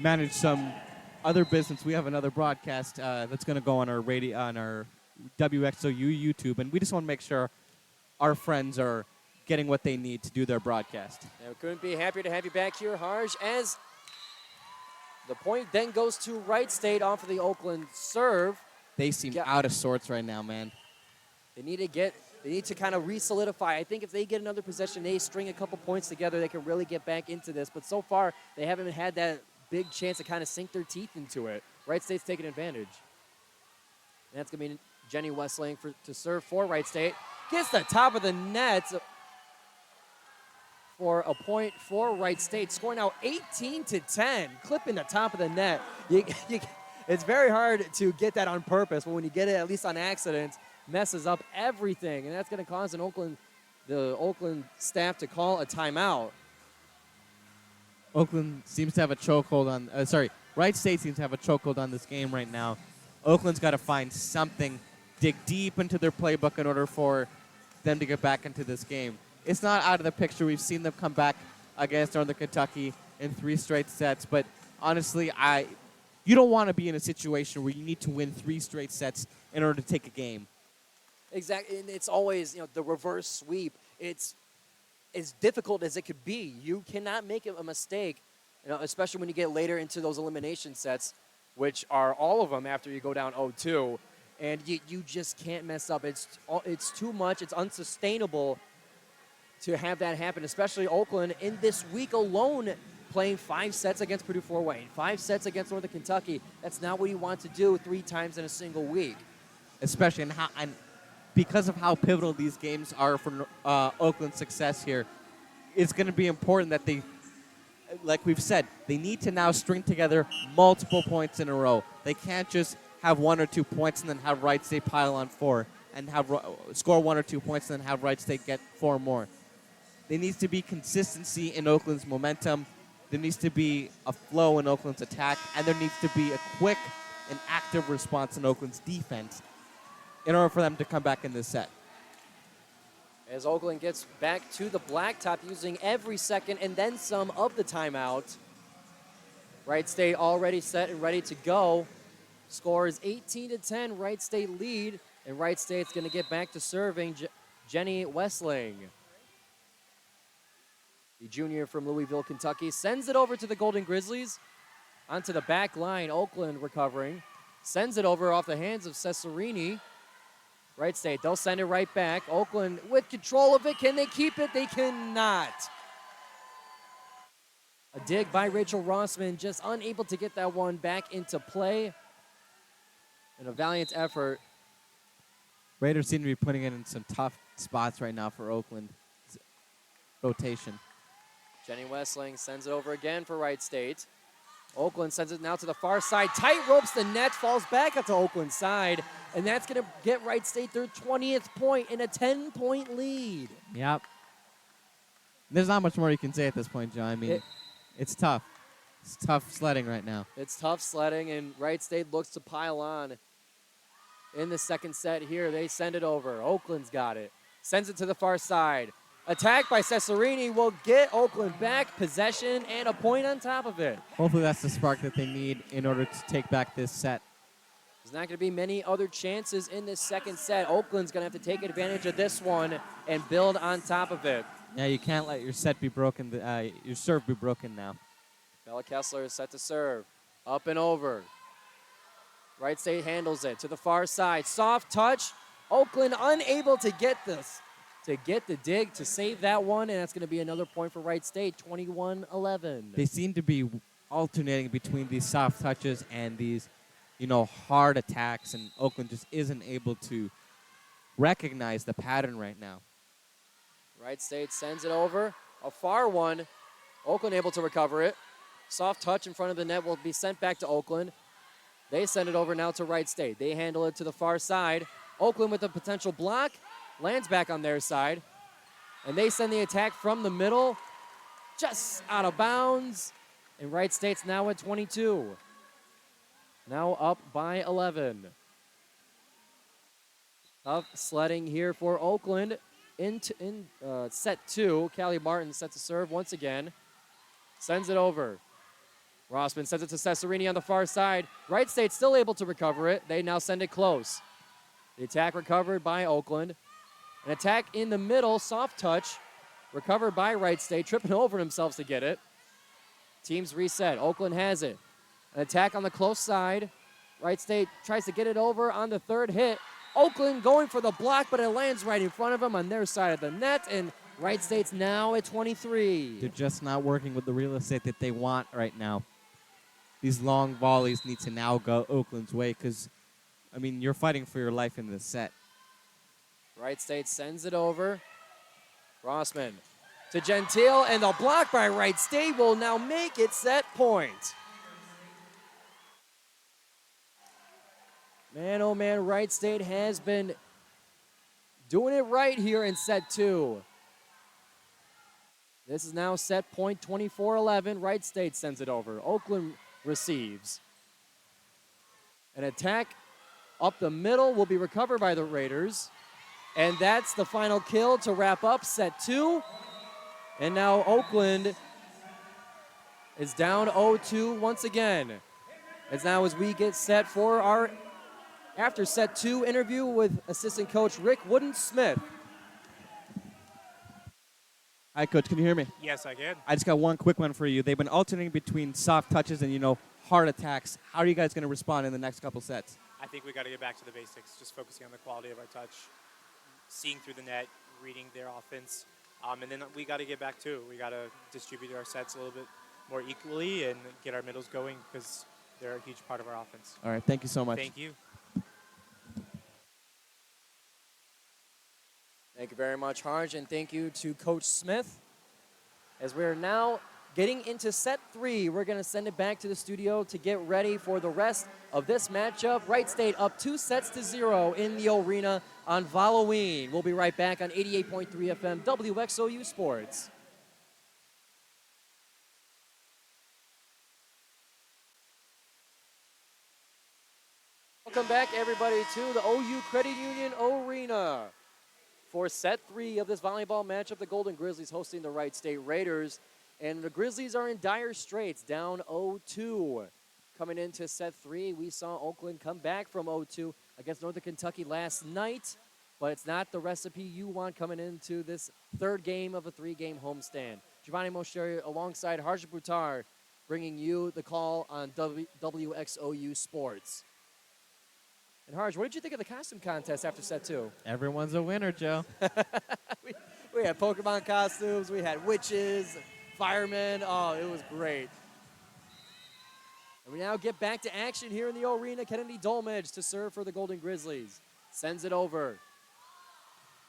manage some other business. We have another broadcast that's going to go on our WXOU YouTube, and we just want to make sure our friends are getting what they need to do their broadcast. Yeah, we couldn't be happier to have you back here, Harj, as the point then goes to Wright State off of the Oakland serve. They seem out of sorts right now, man. They need to kind of re-solidify. I think if they get another possession, they string a couple points together, they can really get back into this. But so far, they haven't had that big chance to kind of sink their teeth into it. Wright State's taking advantage. And that's going to be Jenny Westling to serve for Wright State. Gets the top of the net for a point for Wright State. Score now 18-10, clipping the top of the net. It's It's very hard to get that on purpose, but when you get it at least on accident, messes up everything, and that's going to cause the Oakland staff to call a timeout. Oakland seems to have a chokehold on. Wright State seems to have a chokehold on this game right now. Oakland's got to find something, dig deep into their playbook in order for them to get back into this game. It's not out of the picture. We've seen them come back against Northern Kentucky in 3 straight sets, but honestly, you don't want to be in a situation where you need to win 3 straight sets in order to take a game. Exactly, and it's always, the reverse sweep. It's as difficult as it could be. You cannot make a mistake, especially when you get later into those elimination sets, which are all of them after you go down 0-2, and you just can't mess up. It's too much. It's unsustainable to have that happen, especially Oakland in this week alone, playing 5 sets against Purdue Fort Wayne, 5 sets against Northern Kentucky. That's not what you want to do 3 times in a single week. Especially and because of how pivotal these games are for Oakland's success here, it's going to be important that they, like we've said, they need to now string together multiple points in a row. They can't just have 1 or 2 points and then have Wright State pile on 4 and score 1 or 2 points and then have Wright State get 4 more. There needs to be consistency in Oakland's momentum. There needs to be a flow in Oakland's attack, and there needs to be a quick and active response in Oakland's defense in order for them to come back in this set. As Oakland gets back to the blacktop using every second and then some of the timeout. Wright State already set and ready to go. Score is 18-10, Wright State lead, and Wright State's going to get back to serving Jenny Wessling. The junior from Louisville, Kentucky, sends it over to the Golden Grizzlies. Onto the back line, Oakland recovering. Sends it over off the hands of Cesarini. Wright State, they'll send it right back. Oakland with control of it. Can they keep it? They cannot. A dig by Rachel Rossman, just unable to get that one back into play. And a valiant effort. Raiders seem to be putting it in some tough spots right now for Oakland. Rotation. Jenny Wessling sends it over again for Wright State. Oakland sends it now to the far side. Tight ropes the net, falls back up to Oakland's side. And that's going to get Wright State their 20th point in a 10-point lead. Yep. There's not much more you can say at this point, John. I mean, it's tough. It's tough sledding right now. It's tough sledding, and Wright State looks to pile on in the second set here. They send it over. Oakland's got it. Sends it to the far side. Attack by Cesarini will get Oakland back, possession, and a point on top of it. Hopefully that's the spark that they need in order to take back this set. There's not going to be many other chances in this second set. Oakland's going to have to take advantage of this one and build on top of it. Yeah, you can't let your set be broken, your serve be broken now. Bella Kessler is set to serve. Up and over. Wright State handles it to the far side. Soft touch. Oakland unable to get this. To get the dig, to save that one, and that's going to be another point for Wright State, 21-11. They seem to be alternating between these soft touches and these, hard attacks, and Oakland just isn't able to recognize the pattern right now. Wright State sends it over. A far one. Oakland able to recover it. Soft touch in front of the net will be sent back to Oakland. They send it over now to Wright State. They handle it to the far side. Oakland with a potential block. Lands back on their side. And they send the attack from the middle. Just out of bounds. And Wright State's now at 22. Now up by 11. Tough sledding here for Oakland. In set 2, Callie Martin set to serve once again. Sends it over. Rossman sends it to Cesarini on the far side. Wright State still able to recover it. They now send it close. The attack recovered by Oakland. An attack in the middle, soft touch, recovered by Wright State, tripping over themselves to get it. Teams reset. Oakland has it. An attack on the close side. Wright State tries to get it over on the third hit. Oakland going for the block, but it lands right in front of them on their side of the net, and Wright State's now at 23. They're just not working with the real estate that they want right now. These long volleys need to now go Oakland's way because, you're fighting for your life in this set. Wright State sends it over. Rossman to Gentile, and the block by Wright State will now make it set point. Man, oh man, Wright State has been doing it right here in set 2. This is now set point 24-11. Wright State sends it over. Oakland receives. An attack up the middle will be recovered by the Raiders. And that's the final kill to wrap up set 2. And now Oakland is down 0-2 once again. As we get set for our after set 2 interview with assistant coach Rick Wooden-Smith. Hi, Coach. Can you hear me? Yes, I can. I just got one quick one for you. They've been alternating between soft touches and, hard attacks. How are you guys going to respond in the next couple sets? I think we got to get back to the basics, just focusing on the quality of our touch, seeing through the net, reading their offense, and then we got to get back to it. We got to distribute our sets a little bit more equally and get our middles going because they're a huge part of our offense. All right. Thank you so much. Thank you. Thank you very much, Harj, and thank you to Coach Smith. As we're now getting into set 3, we're going to send it back to the studio to get ready for the rest of this matchup. Wright State up 2-0 in the arena on Halloween. We'll be right back on 88.3 FM WXOU Sports. Welcome back, everybody, to the OU Credit Union Arena for set 3 of this volleyball matchup. The Golden Grizzlies hosting the Wright State Raiders. And the Grizzlies are in dire straits, down 0-2. Coming into set 3, we saw Oakland come back from 0-2 against Northern Kentucky last night. But it's not the recipe you want coming into this third game of a 3-game homestand. Giovanni Moceri alongside Harjun Buttar bringing you the call on WXOU Sports. And Harj, what did you think of the costume contest after set 2? Everyone's a winner, Joe. we had Pokemon costumes, we had witches, firemen. Oh, it was great. And we now get back to action here in the arena. Kennedy Dolmage to serve for the Golden Grizzlies. Sends it over.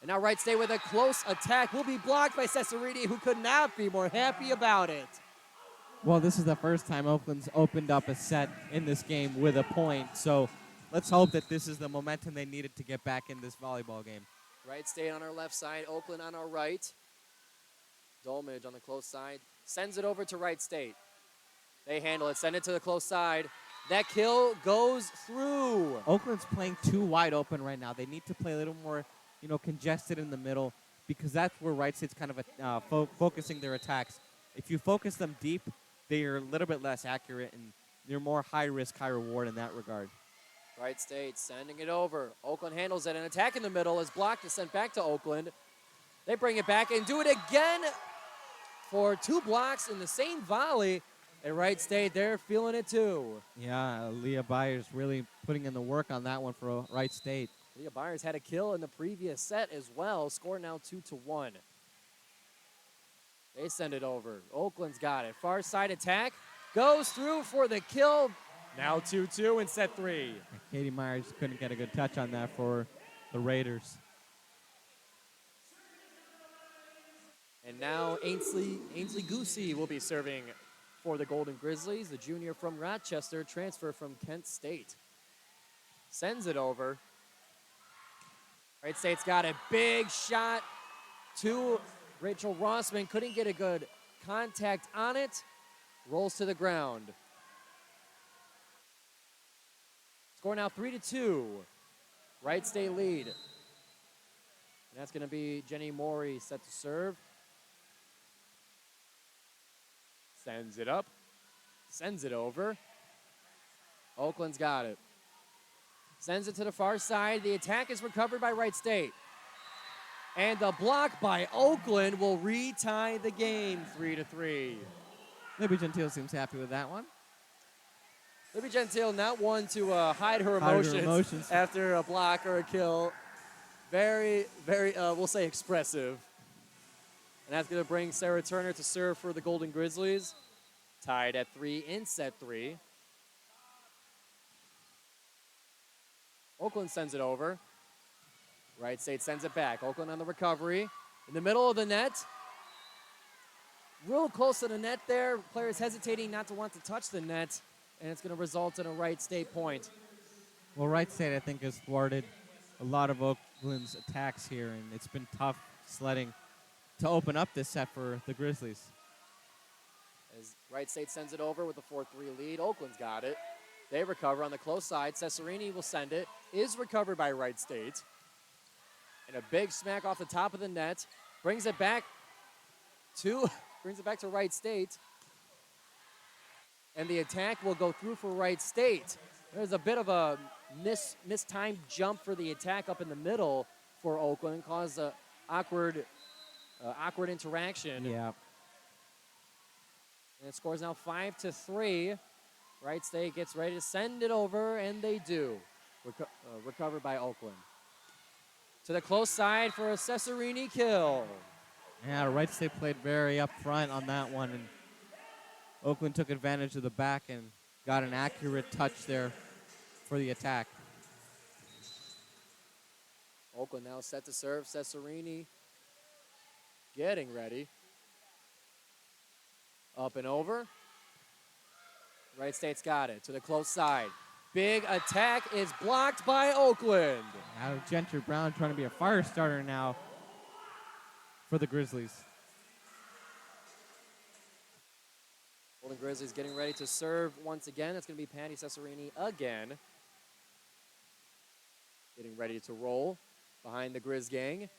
And now Wright State with a close attack will be blocked by Cesarini, who could not be more happy about it. Well, this is the first time Oakland's opened up a set in this game with a point, so let's hope that this is the momentum they needed to get back in this volleyball game. Wright State on our left side, Oakland on our right. Dolmage on the close side. Sends it over to Wright State. They handle it, send it to the close side. That kill goes through. Oakland's playing too wide open right now. They need to play a little more, congested in the middle because that's where Wright State's kind of focusing their attacks. If you focus them deep, they are a little bit less accurate and they're more high risk, high reward in that regard. Wright State sending it over. Oakland handles it. An attack in the middle is blocked and sent back to Oakland. They bring it back and do it again for 2 blocks in the same volley. And Wright State, they're feeling it too. Yeah, Leah Byers really putting in the work on that one for Wright State. Leah Byers had a kill in the previous set as well. Score now 2-1. They send it over. Oakland's got it. Far side attack goes through for the kill. Now 2-2 in set 3. And Katie Myers couldn't get a good touch on that for the Raiders. And now Ainsley Goosey will be serving for the Golden Grizzlies. The junior from Rochester, transfer from Kent State. Sends it over. Wright State's got a big shot to Rachel Rossman. Couldn't get a good contact on it. Rolls to the ground. Score now 3-2. Wright State lead. And that's going to be Jenny Morey set to serve. Sends it up. Sends it over. Oakland's got it. Sends it to the far side. The attack is recovered by Wright State. And the block by Oakland will retie the game 3-3. Libby Gentile seems happy with that one. Libby Gentile not one to hide her emotions after a block or a kill. Very, we'll say expressive. And that's going to bring Sarah Turner to serve for the Golden Grizzlies. Tied at 3 in set 3. Oakland sends it over. Wright State sends it back. Oakland on the recovery. In the middle of the net. Real close to the net there. Players hesitating not to want to touch the net. And it's going to result in a Wright State point. Well, Wright State, I think, has thwarted a lot of Oakland's attacks here, and it's been tough sledding to open up this set for the Grizzlies. As Wright State sends it over with a 4-3 lead, Oakland's got it. They recover on the close side. Cesarini will send it. Is recovered by Wright State. And a big smack off the top of the net. Brings it back to Wright State. And the attack will go through for Wright State. There's a bit of a mistimed jump for the attack up in the middle for Oakland. Caused an awkward interaction. Yeah. And it scores now 5-3. Wright State gets ready to send it over, and they do. Recovered by Oakland. To the close side for a Cesarini kill. Yeah, Wright State played very up front on that one, and Oakland took advantage of the back and got an accurate touch there for the attack. Oakland now set to serve. Cesarini getting ready. Up and over. Wright State's got it to the close side. Big attack is blocked by Oakland. Now Gentry Brown trying to be a fire starter now for the Grizzlies. Golden Grizzlies getting ready to serve once again. It's going to be Patty Cesarini again. Getting ready to roll behind the Grizz gang.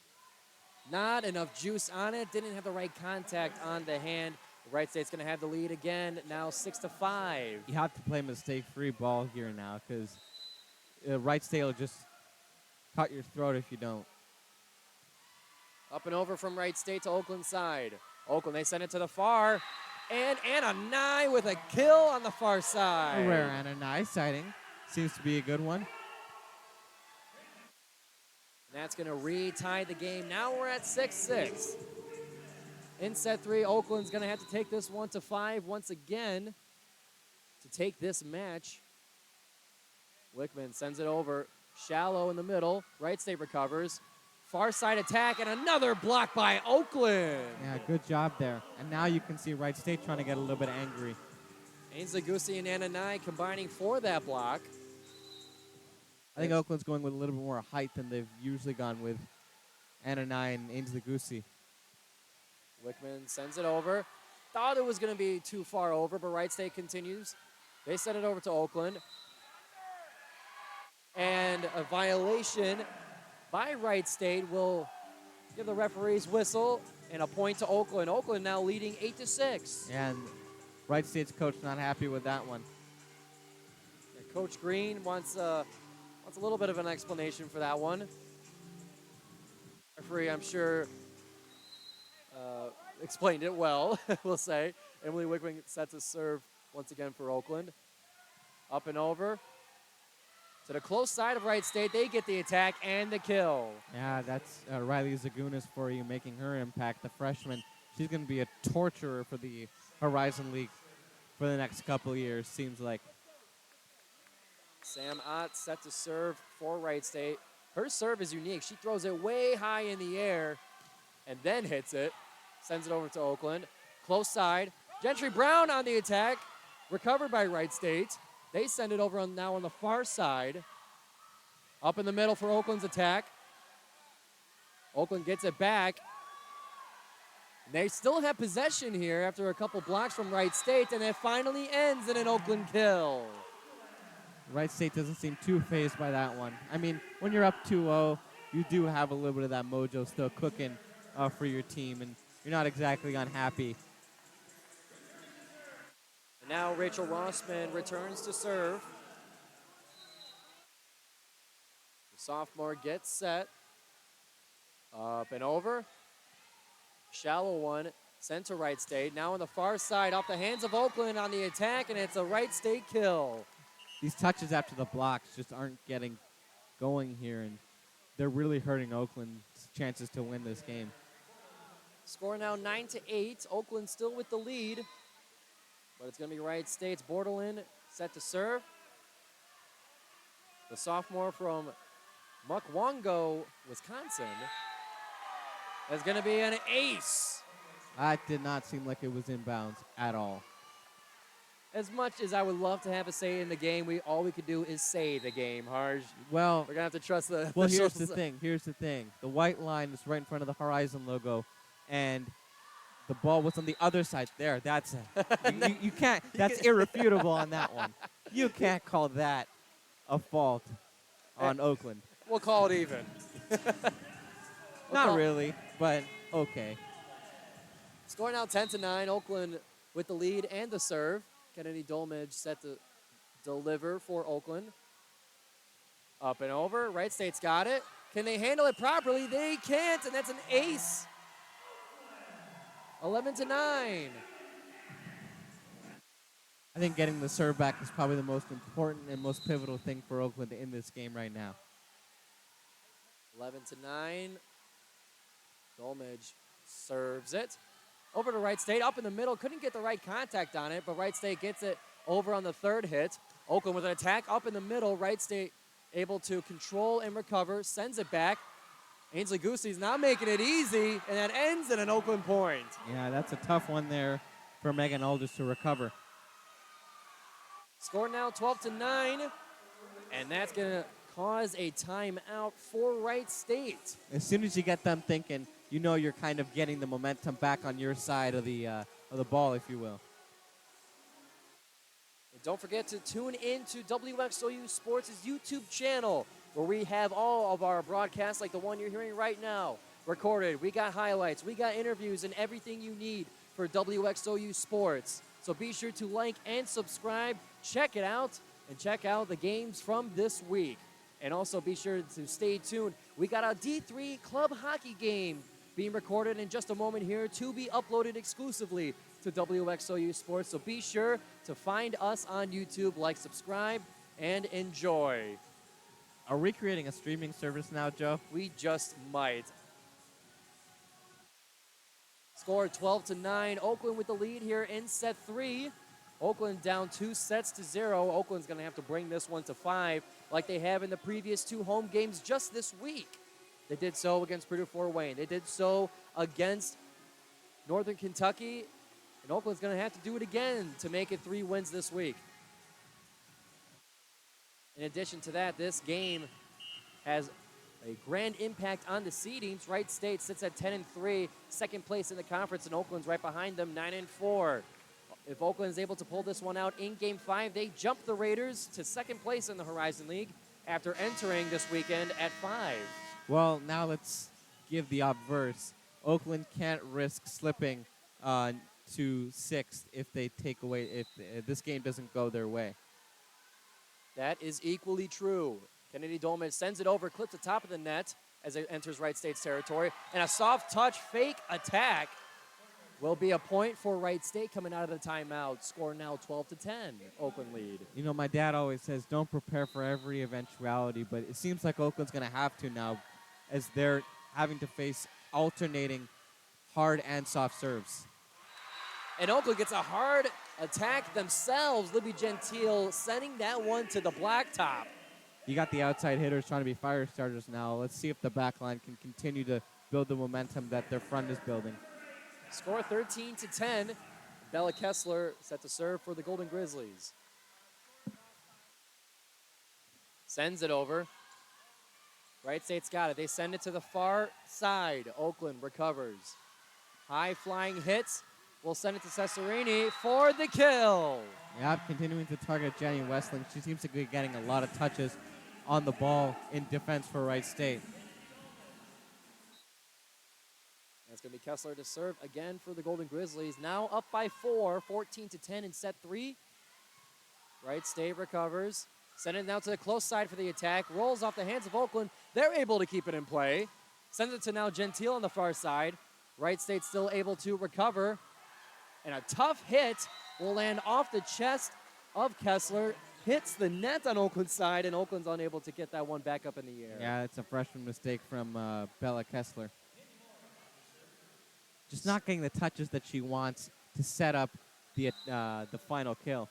Not enough juice on it. Didn't have the right contact on the hand. Wright State's going to have the lead again, now 6-5. You have to play mistake-free ball here now because Wright State will just cut your throat if you don't. Up and over from Wright State to Oakland side. Oakland, they send it to the far. And Ananai with a kill on the far side. A rare Ananai sighting. Seems to be a good one. And that's going to re-tie the game. Now we're at 6-6. In set 3, Oakland's going to have to take this 1-5 once again to take this match. Wickman sends it over. Shallow in the middle. Wright State recovers. Far side attack and another block by Oakland. Yeah, good job there. And now you can see Wright State trying to get a little bit angry. Ainsley-Gussie and Ananai combining for that block. I think Oakland's going with a little bit more height than they've usually gone with Ananai and Ainsley-Gussie. Wickman sends it over. Thought it was going to be too far over, but Wright State continues. They send it over to Oakland. And a violation by Wright State will give the referee's whistle and a point to Oakland. Oakland now leading 8-6. And Wright State's coach not happy with that one. And Coach Green wants a little bit of an explanation for that one. Referee, I'm sure, explained it well, we'll say. Emily Wickman set to serve once again for Oakland. Up and over. To the close side of Wright State, they get the attack and the kill. Yeah, that's Riley Zagunas for you, making her impact, the freshman. She's going to be a torturer for the Horizon League for the next couple of years, seems like. Sam Ott set to serve for Wright State. Her serve is unique. She throws it way high in the air and then hits it. Sends it over to Oakland. Close side. Gentry Brown on the attack. Recovered by Wright State. They send it over now on the far side. Up in the middle for Oakland's attack. Oakland gets it back. They still have possession here after a couple blocks from Wright State, and it finally ends in an Oakland kill. Wright State doesn't seem too fazed by that one. I mean, when you're up 2-0, you do have a little bit of that mojo still cooking for your team, and you're not exactly unhappy. And now Rachel Rossman returns to serve. The sophomore gets set. Up and over. Shallow one sent to Wright State. Now on the far side, off the hands of Oakland on the attack, and it's a Wright State kill. These touches after the blocks just aren't getting going here, and they're really hurting Oakland's chances to win this game. Score now 9-8. Oakland still with the lead. But it's going to be Wright State's Bordelin set to serve. The sophomore from Mukwongo, Wisconsin, is going to be an ace. That did not seem like it was in bounds at all. As much as I would love to have a say in the game, all we could do is say the game, Harj. Well, We're going to have to trust the well, officials. here's the thing. The white line is right in front of the Horizon logo, and the ball was on the other side. There, that's it. You can't. That's irrefutable on that one. You can't call that a fault on Oakland. We'll call it even. Not really, but okay. Score now 10-9. Oakland with the lead and the serve. Kennedy Dolmage set to deliver for Oakland. Up and over. Wright State's got it. Can they handle it properly? They can't, and that's an ace. 11-9. I think getting the serve back is probably the most important and most pivotal thing for Oakland in this game right now. 11-9. Dolmage serves it. Over to Wright State, up in the middle. Couldn't get the right contact on it, but Wright State gets it over on the third hit. Oakland with an attack up in the middle. Wright State able to control and recover, sends it back. Ainsley Goosey's not making it easy, and that ends in an Oakland point. Yeah, that's a tough one there for Megan Alders to recover. Score now 12-9, and that's going to cause a timeout for Wright State. As soon as you get them thinking, you know you're kind of getting the momentum back on your side of the ball, if you will. And don't forget to tune in to WXOU Sports' YouTube channel, where we have all of our broadcasts like the one you're hearing right now recorded. We got highlights, we got interviews, and everything you need for WXOU Sports. So be sure to like and subscribe, check it out, and check out the games from this week. And also be sure to stay tuned. We got a D3 club hockey game being recorded in just a moment here to be uploaded exclusively to WXOU Sports. So be sure to find us on YouTube, like, subscribe, and enjoy. Are we creating a streaming service now, Joe? We just might. Score 12-9. Oakland with the lead here in set 3. Oakland down 2-0. Oakland's going to have to bring this one to 5 like they have in the previous 2 home games just this week. They did so against Purdue Fort Wayne. They did so against Northern Kentucky. And Oakland's going to have to do it again to make it 3 wins this week. In addition to that, this game has a grand impact on the seedings. Wright State sits at 10-3, second place in the conference, and Oakland's right behind them, 9-4. If Oakland is able to pull this one out in Game 5, they jump the Raiders to second place in the Horizon League after entering this weekend at 5. Well, now let's give the obverse. Oakland can't risk slipping to 6th if they take away, if this game doesn't go their way. That is equally true. Kennedy Dolman sends it over, clips the top of the net as it enters Wright State's territory. And a soft touch fake attack will be a point for Wright State coming out of the timeout. Score now 12-10, Oakland lead. You know, my dad always says don't prepare for every eventuality, but it seems like Oakland's going to have to now as they're having to face alternating hard and soft serves. And Oakland gets a hard attack themselves. Libby Gentile sending that one to the blacktop. You got the outside hitters trying to be fire starters now. Let's see if the back line can continue to build the momentum that their front is building. Score 13-10. Bella Kessler set to serve for the Golden Grizzlies. Sends it over. Wright State's got it. They send it to the far side. Oakland recovers. High flying hits. We'll send it to Cesarini for the kill. Yeah, continuing to target Jenny Westling. She seems to be getting a lot of touches on the ball in defense for Wright State. That's going to be Kessler to serve again for the Golden Grizzlies. Now up by 4, 14-10 in set 3. Wright State recovers. Send it now to the close side for the attack. Rolls off the hands of Oakland. They're able to keep it in play. Sends it to now Gentile on the far side. Wright State still able to recover. And a tough hit will land off the chest of Kessler. Hits the net on Oakland's side, and Oakland's unable to get that one back up in the air. Yeah, it's a freshman mistake from Bella Kessler. Just not getting the touches that she wants to set up the final kill.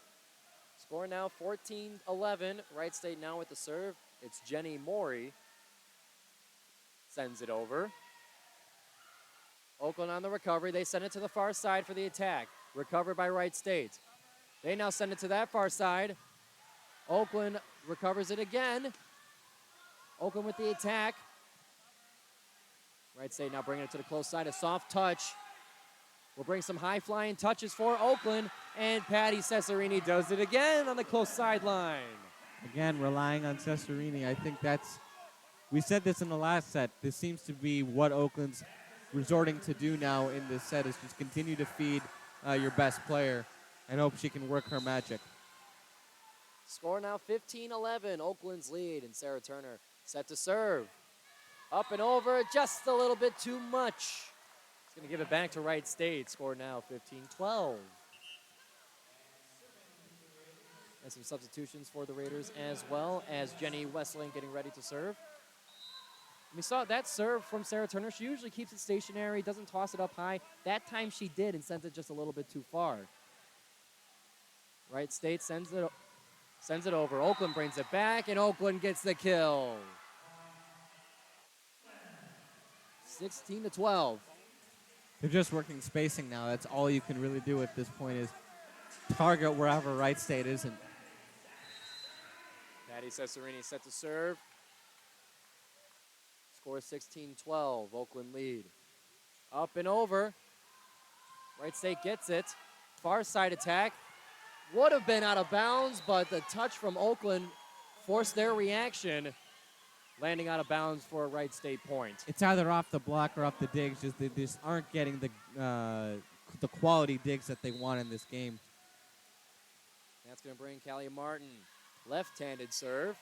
Score now 14-11. Wright State now with the serve. It's Jenny Moceri. Sends it over. Oakland on the recovery. They send it to the far side for the attack. Recovered by Wright State. They now send it to that far side. Oakland recovers it again. Oakland with the attack. Wright State now bringing it to the close side. A soft touch. We'll bring some high-flying touches for Oakland. And Patty Cesarini does it again on the close sideline. Again, relying on Cesarini. I think we said this in the last set. This seems to be what Oakland's resorting to do now in this set, is just continue to feed your best player and hope she can work her magic. Score now 15-11, Oakland's lead, and Sarah Turner set to serve. Up and over, just a little bit too much. It's going to give it back to Wright State. Score now 15-12. And some substitutions for the Raiders as well, as Jenny Wessling getting ready to serve. We saw that serve from Sarah Turner. She usually keeps it stationary, doesn't toss it up high. That time she did and sent it just a little bit too far. Wright State sends it over. Oakland brings it back, and Oakland gets the kill. 16-12. They're just working spacing now. That's all you can really do at this point, is target wherever Wright State isn't. Patty Cesarini set to serve. Score 16-12. Oakland lead. Up and over. Wright State gets it. Far side attack. Would have been out of bounds, but the touch from Oakland forced their reaction, landing out of bounds for a Wright State point. It's either off the block or off the digs. Just they just aren't getting the quality digs that they want in this game. That's going to bring Callie Martin. Left-handed serve.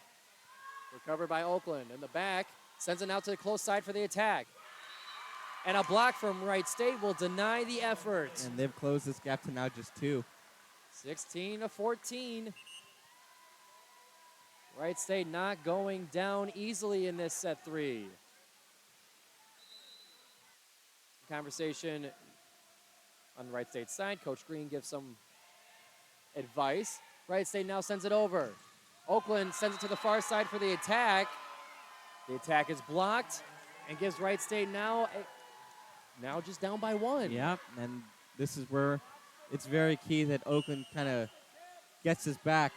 Recovered by Oakland. In the back. Sends it out to the close side for the attack. And a block from Wright State will deny the effort. And they've closed this gap to now just 2. 16-14. Wright State not going down easily in this set 3. Conversation on the Wright State side. Coach Green gives some advice. Wright State now sends it over. Oakland sends it to the far side for the attack. The attack is blocked and gives Wright State now just down by 1. Yeah, and this is where it's very key that Oakland kind of gets his back.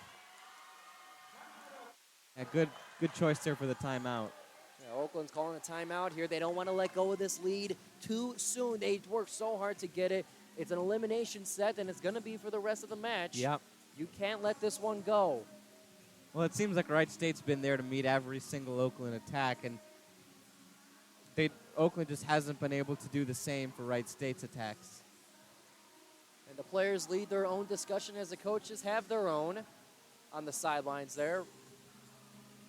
A good choice there for the timeout. Yeah, Oakland's calling a timeout here. They don't want to let go of this lead too soon. They worked so hard to get it. It's an elimination set, and it's going to be for the rest of the match. Yep. You can't let this one go. Well, it seems like Wright State's been there to meet every single Oakland attack, and Oakland just hasn't been able to do the same for Wright State's attacks. And the players lead their own discussion as the coaches have their own on the sidelines there.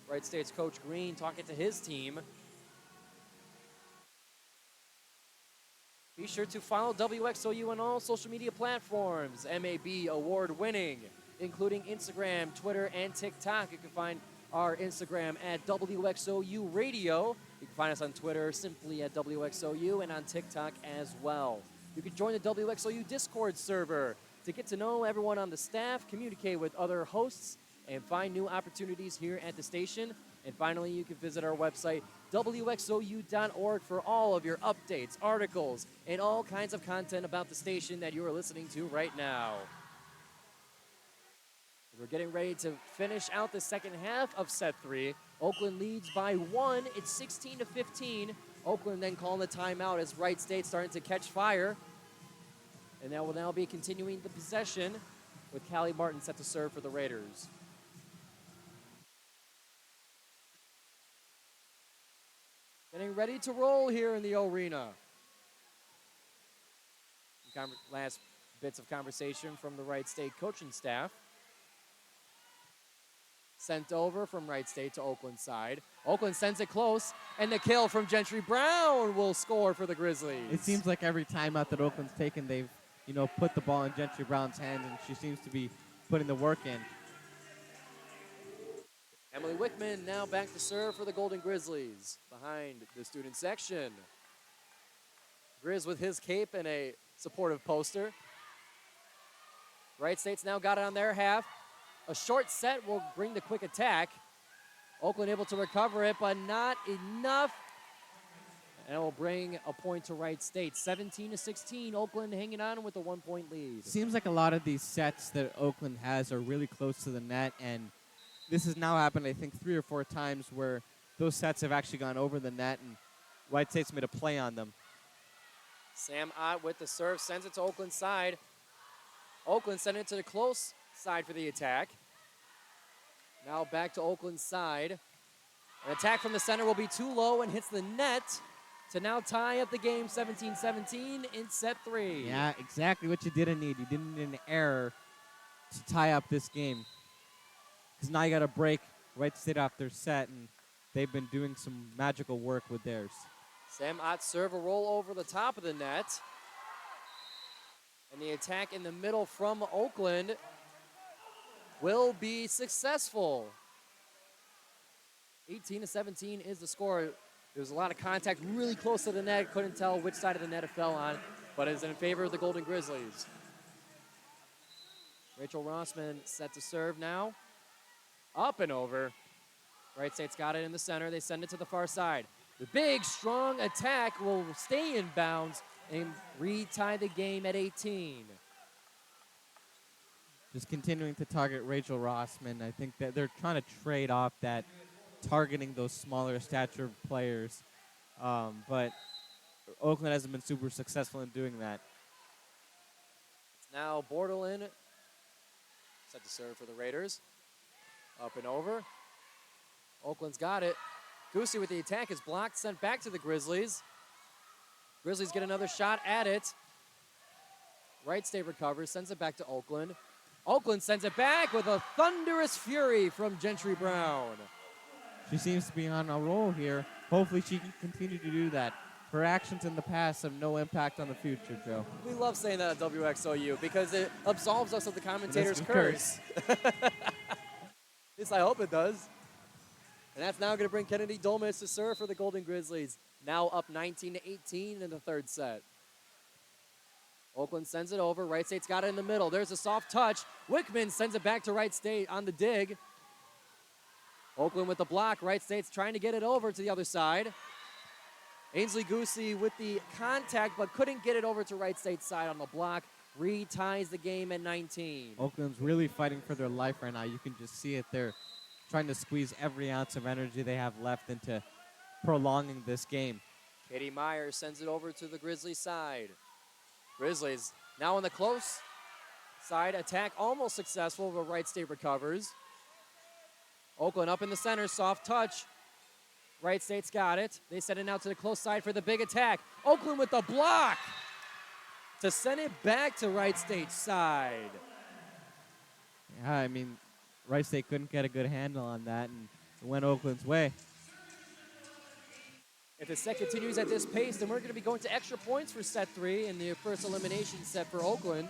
Wright State's Coach Green talking to his team. Be sure to follow WXOU on all social media platforms. MAB award-winning, including Instagram, Twitter, and TikTok. You can find our Instagram at WXOU Radio. You can find us on Twitter simply at WXOU and on TikTok as well. You can join the WXOU Discord server to get to know everyone on the staff, communicate with other hosts, and find new opportunities here at the station. And finally, you can visit our website, WXOU.org, for all of your updates, articles, and all kinds of content about the station that you are listening to right now. We're getting ready to finish out the second half of set 3. Oakland leads by 1. It's 16-15. Oakland then calling the timeout as Wright State starting to catch fire. And that will now be continuing the possession with Callie Martin set to serve for the Raiders. Getting ready to roll here in the arena. Last bits of conversation from the Wright State coaching staff. Sent over from Wright State to Oakland side. Oakland sends it close, and the kill from Gentry Brown will score for the Grizzlies. It seems like every timeout that Oakland's taken, they've put the ball in Gentry Brown's hands, and she seems to be putting the work in. Emily Wickman now back to serve for the Golden Grizzlies behind the student section. Grizz with his cape and a supportive poster. Wright State's now got it on their half. A short set will bring the quick attack. Oakland able to recover it, but not enough. And it will bring a point to Wright State. 17-16, Oakland hanging on with a 1-point lead. Seems like a lot of these sets that Oakland has are really close to the net, and this has now happened, I think, 3 or 4 times where those sets have actually gone over the net, and Wright State's made a play on them. Sam Ott with the serve, sends it to Oakland's side. Oakland sending it to the close side for the attack. Now back to Oakland's side. An attack from the center will be too low and hits the net to now tie up the game 17-17 in set 3. Yeah, exactly what you didn't need. You didn't need an error to tie up this game. Because now you got to break Wright State off their set, and they've been doing some magical work with theirs. Sam Ott serve a roll over the top of the net. And the attack in the middle from Oakland will be successful. 18-17 is the score. There was a lot of contact really close to the net. Couldn't tell which side of the net it fell on, but it is in favor of the Golden Grizzlies. Rachel Rossman set to serve now. Up and over. Wright State's got it in the center. They send it to the far side. The big, strong attack will stay in bounds and retie the game at 18. Just continuing to target Rachel Rossman. I think that they're trying to trade off that targeting those smaller stature players. But Oakland hasn't been super successful in doing that. It's now Bordelin set to serve for the Raiders. Up and over. Oakland's got it. Goosey with the attack is blocked, sent back to the Grizzlies. Grizzlies get another shot at it. Wright State recovers, sends it back to Oakland. Oakland sends it back with a thunderous fury from Gentry Brown. She seems to be on a roll here. Hopefully she can continue to do that. Her actions in the past have no impact on the future, Joe. We love saying that at WXOU because it absolves us of the commentator's curse. At least I hope it does. And that's now going to bring Kennedy Dolmetz to serve for the Golden Grizzlies. Now up 19-18 in the third set. Oakland sends it over. Wright State's got it in the middle. There's a soft touch. Wickman sends it back to Wright State on the dig. Oakland with the block. Wright State's trying to get it over to the other side. Ainsley Goosey with the contact, but couldn't get it over to Wright State's side on the block. Reties the game at 19. Oakland's really fighting for their life right now. You can just see it. They're trying to squeeze every ounce of energy they have left into prolonging this game. Katie Meyer sends it over to the Grizzlies side. Grizzlies now on the close side. Attack almost successful, but Wright State recovers. Oakland up in the center, soft touch. Wright State's got it. They send it out to the close side for the big attack. Oakland with the block to send it back to Wright State's side. Yeah, I mean, Wright State couldn't get a good handle on that, and it went Oakland's way. If the set continues at this pace, then we're going to be going to extra points for set 3 in the first elimination set for Oakland.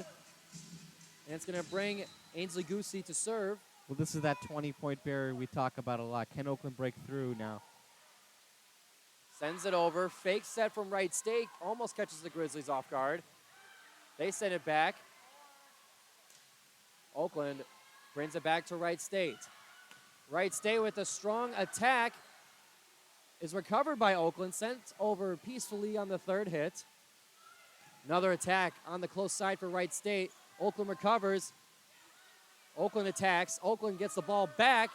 And it's going to bring Ainsley Goosey to serve. Well, this is that 20-point barrier we talk about a lot. Can Oakland break through now? Sends it over. Fake set from Wright State. Almost catches the Grizzlies off guard. They send it back. Oakland brings it back to Wright State. Wright State with a strong attack is recovered by Oakland. Sent over peacefully on the third hit. Another attack on the close side for Wright State. Oakland recovers. Oakland attacks. Oakland gets the ball back.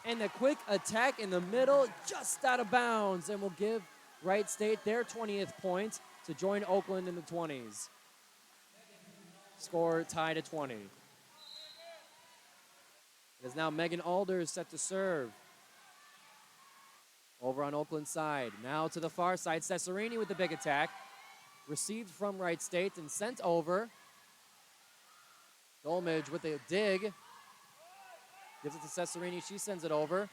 And the quick attack in the middle, just out of bounds, and will give Wright State their 20th point to join Oakland in the 20s. Score tied at 20. It is now Megan Alders set to serve. Over on Oakland's side. Now to the far side. Cesarini with the big attack. Received from Wright State and sent over. Dolmage with the dig. Gives it to Cesarini. She sends it over.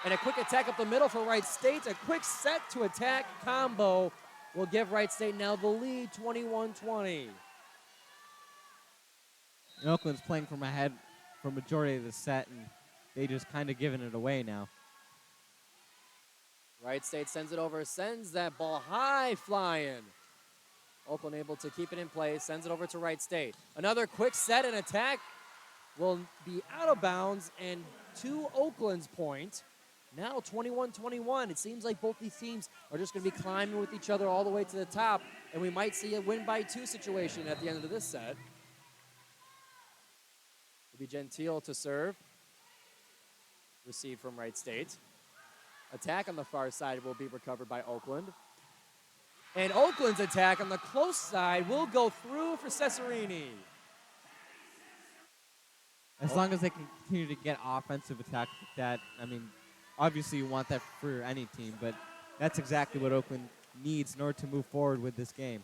And a quick attack up the middle for Wright State. A quick set to attack combo will give Wright State now the lead, 21-20. Oakland's playing from ahead for majority of the set, and they just kind of giving it away now. Wright State sends it over, sends that ball high flying. Oakland able to keep it in place, sends it over to Wright State. Another quick set and attack will be out of bounds and to Oakland's point. Now 21-21. It seems like both these teams are just going to be climbing with each other all the way to the top, and we might see a win by 2 situation at the end of this set. It'll be Gentile to serve. Receive from Wright State. Attack on the far side will be recovered by Oakland. And Oakland's attack on the close side will go through for Cesarini. As long as they can continue to get offensive attacks like that, I mean, obviously you want that for any team, but that's exactly what Oakland needs in order to move forward with this game.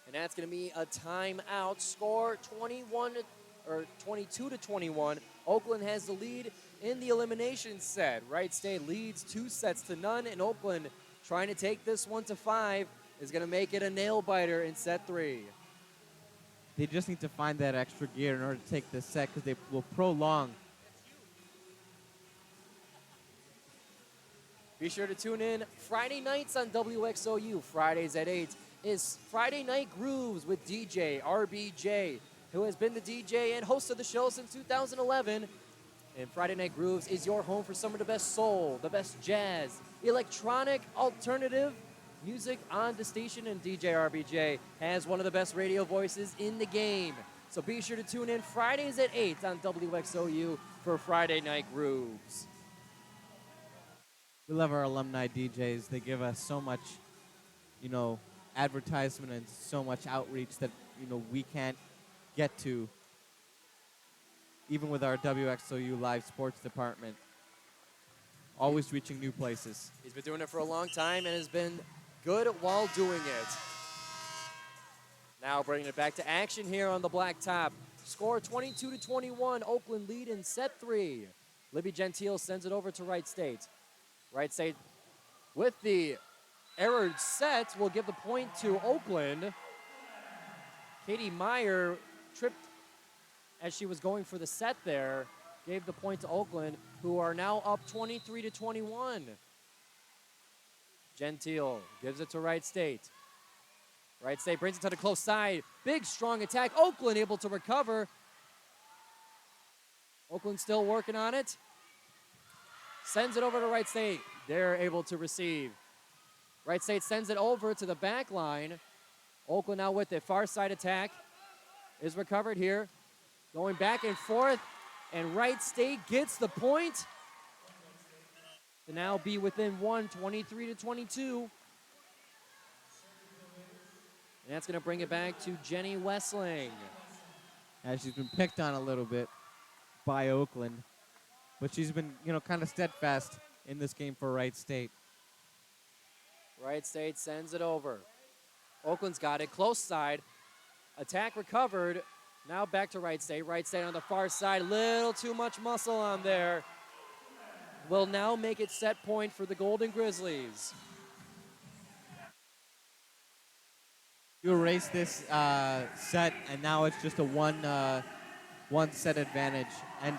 And that's going to be a timeout. Score 22-21. Oakland has the lead in the elimination set. Wright State leads 2-0, and Oakland, trying to take this one to 5, is going to make it a nail-biter in set 3. They just need to find that extra gear in order to take this set because they will prolong. Be sure to tune in Friday nights on WXOU. Fridays at 8 is Friday Night Grooves with DJ RBJ, who has been the DJ and host of the show since 2011. And Friday Night Grooves is your home for some of the best soul, the best jazz, electronic, alternative music on the station, and DJ RBJ has one of the best radio voices in the game. So be sure to tune in Fridays at 8 on WXOU for Friday Night Grooves. We love our alumni DJs. They give us so much, advertisement and so much outreach that, we can't get to, even with our WXOU live sports department. Always reaching new places. He's been doing it for a long time and has been good while doing it. Now bringing it back to action here on the blacktop. Score 22-21. Oakland lead in set 3. Libby Gentile sends it over to Wright State. Wright State with the errored set will give the point to Oakland. Katie Meyer tripped as she was going for the set there. Gave the point to Oakland, who are now up 23-21. Gentile gives it to Wright State. Wright State brings it to the close side. Big, strong attack. Oakland able to recover. Oakland still working on it. Sends it over to Wright State. They're able to receive. Wright State sends it over to the back line. Oakland now with it. Far side attack is recovered here. Going back and forth. And Wright State gets the point to now be within 23-22. And that's going to bring it back to Jenny Wessling. As she's been picked on a little bit by Oakland, but she's been, kind of steadfast in this game for Wright State. Wright State sends it over. Oakland's got it. Close side. Attack recovered. Now back to Wright State. Wright State on the far side. Little too much muscle on there. Will now make it set point for the Golden Grizzlies. You erase this set, and now it's just a one set advantage. And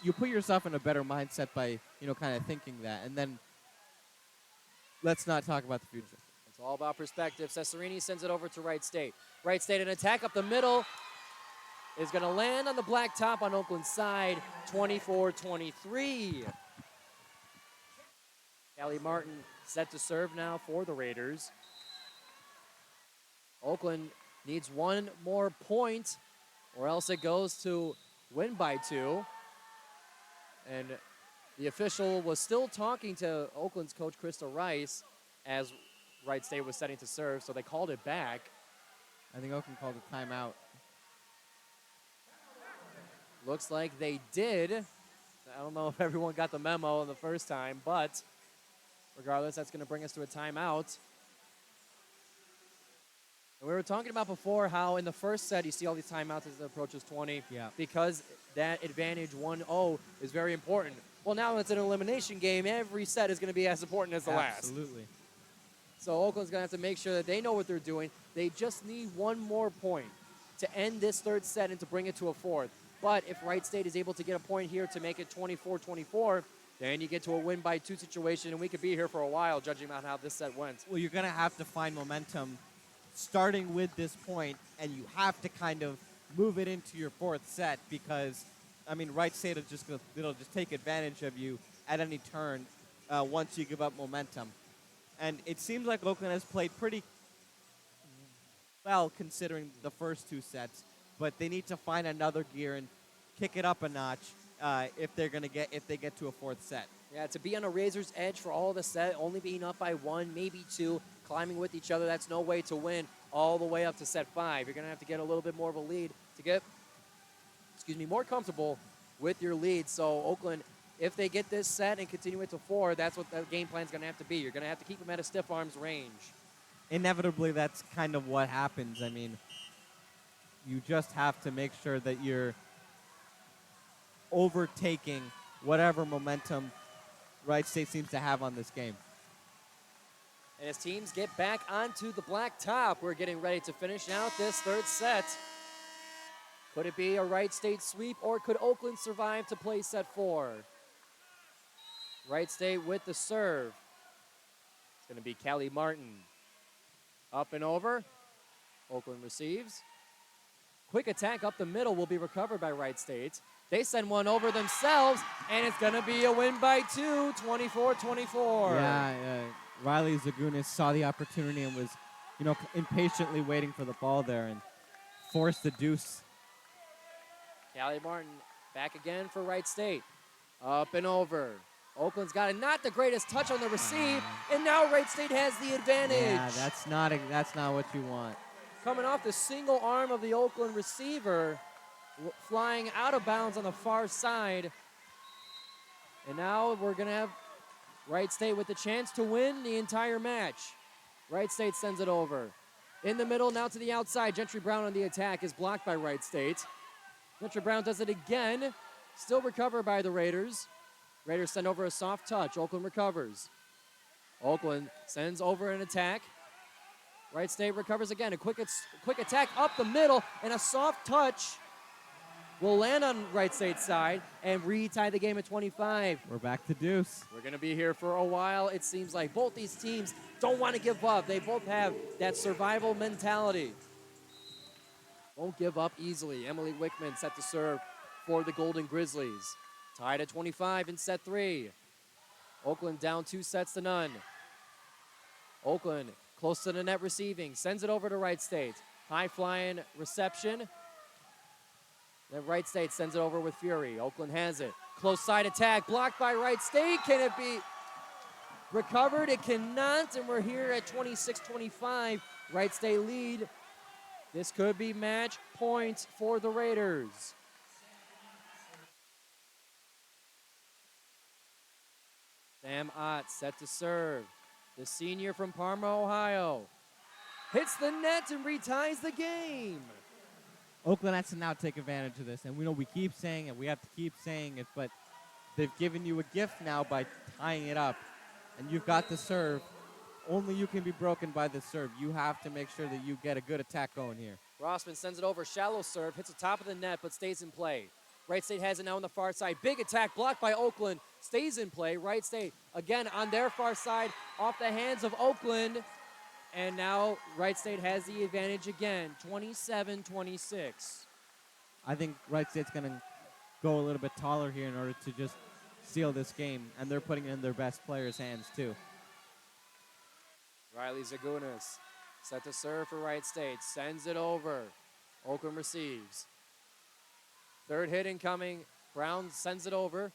you put yourself in a better mindset by, kind of thinking that. And then let's not talk about the future. It's all about perspective. Cesarini sends it over to Wright State. Wright State, an attack up the middle, is going to land on the black top on Oakland's side, 24-23. Callie Martin set to serve now for the Raiders. Oakland needs one more point, or else it goes to win by 2. And the official was still talking to Oakland's coach, Krista Rice, as Wright State was setting to serve, so they called it back. I think Oakland called a timeout. Looks like they did. I don't know if everyone got the memo the first time, but regardless, that's going to bring us to a timeout. And we were talking about before how in the first set you see all these timeouts as it approaches 20. Yeah. Because that advantage 1-0 is very important. Well, now it's an elimination game. Every set is going to be as important as the last. Absolutely. So Oakland's going to have to make sure that they know what they're doing. They just need one more point to end this third set and to bring it to a fourth. But if Wright State is able to get a point here to make it 24-24, then you get to a win by 2 situation, and we could be here for a while judging on how this set went. Well, you're going to have to find momentum starting with this point, and you have to kind of move it into your fourth set because, Wright State will just take advantage of you at any turn once you give up momentum. And it seems like Oakland has played pretty well considering the first 2 sets, but they need to find another gear and kick it up a notch if they get to a 4th set. Yeah, to be on a razor's edge for all the set, only being up by 1, maybe 2, climbing with each other, that's no way to win all the way up to set 5. You're going to have to get a little bit more of a lead to get, more comfortable with your lead. So Oakland, if they get this set and continue it to 4, that's what the game plan is going to have to be. You're going to have to keep them at a stiff arm's range. Inevitably, that's kind of what happens. I mean, you just have to make sure that you're overtaking whatever momentum Wright State seems to have on this game. And as teams get back onto the black top, we're getting ready to finish out this 3rd set. Could it be a Wright State sweep, or could Oakland survive to play set 4? Wright State with the serve. It's going to be Callie Martin. Up and over. Oakland receives. Quick attack up the middle will be recovered by Wright State. They send one over themselves, and it's going to be a win by 2, 24-24. Yeah, Riley Zagunis saw the opportunity and was, impatiently waiting for the ball there and forced the deuce. Callie Martin back again for Wright State. Up and over. Oakland's got it. Not the greatest touch on the receive, and now Wright State has the advantage. Yeah, that's not what you want. Coming off the single arm of the Oakland receiver, flying out of bounds on the far side. And now we're going to have Wright State with the chance to win the entire match. Wright State sends it over. In the middle, now to the outside. Gentry Brown on the attack is blocked by Wright State. Gentry Brown does it again. Still recovered by the Raiders. Raiders send over a soft touch. Oakland recovers. Oakland sends over an attack. Wright State recovers again. A quick attack up the middle, and a soft touch will land on Wright State's side and retie the game at 25. We're back to deuce. We're going to be here for a while. It seems like both these teams don't want to give up. They both have that survival mentality. Won't give up easily. Emily Wickman set to serve for the Golden Grizzlies. Tied at 25 in set 3. Oakland down 2-0. Oakland close to the net receiving. Sends it over to Wright State. High flying reception. Then Wright State sends it over with fury. Oakland has it. Close side attack. Blocked by Wright State. Can it be recovered? It cannot. And we're here at 26-25. Wright State lead. This could be match point for the Raiders. Sam Ott set to serve. The senior from Parma, Ohio. Hits the net and reties the game. Oakland has to now take advantage of this. And we keep saying it. We have to keep saying it. But they've given you a gift now by tying it up. And you've got the serve. Only you can be broken by the serve. You have to make sure that you get a good attack going here. Rossman sends it over. Shallow serve. Hits the top of the net, but stays in play. Wright State has it now on the far side. Big attack blocked by Oakland. Stays in play. Wright State again on their far side off the hands of Oakland. And now Wright State has the advantage again, 27-26. I think Wright State's going to go a little bit taller here in order to just seal this game. And they're putting it in their best players' hands too. Riley Zagunis set to serve for Wright State. Sends it over. Oakland receives. Third hit incoming. Brown sends it over.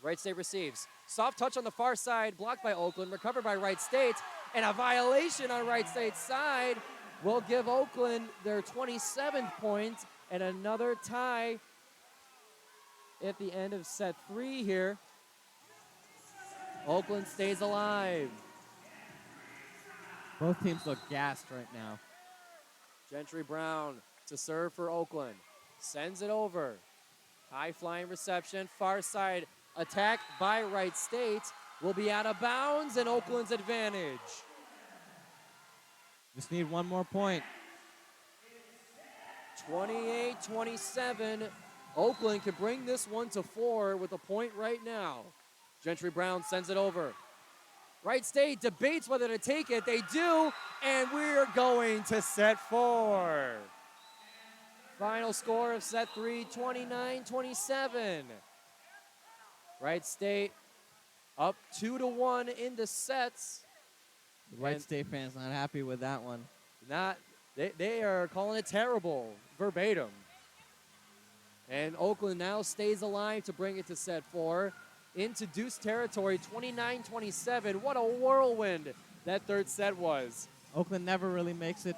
Wright State receives. Soft touch on the far side, blocked by Oakland, recovered by Wright State, and a violation on Wright State's side will give Oakland their 27th point and another tie at the end of set 3 here. Oakland stays alive. Both teams look gassed right now. Gentry Brown to serve for Oakland. Sends it over. High flying reception. Far side attack by Wright State will be out of bounds and Oakland's advantage. Just need one more point. 28-27. Oakland can bring this one to 4 with a point right now. Gentry Brown sends it over. Wright State debates whether to take it. They do, and we're going to set 4. Final score of set 3, 29-27. Wright State up 2-1 in the sets. The Wright And State fans not happy with that one. They are calling it terrible, verbatim. And Oakland now stays alive to bring it to set 4. Into deuce territory, 29-27. What a whirlwind that third set was. Oakland never really makes it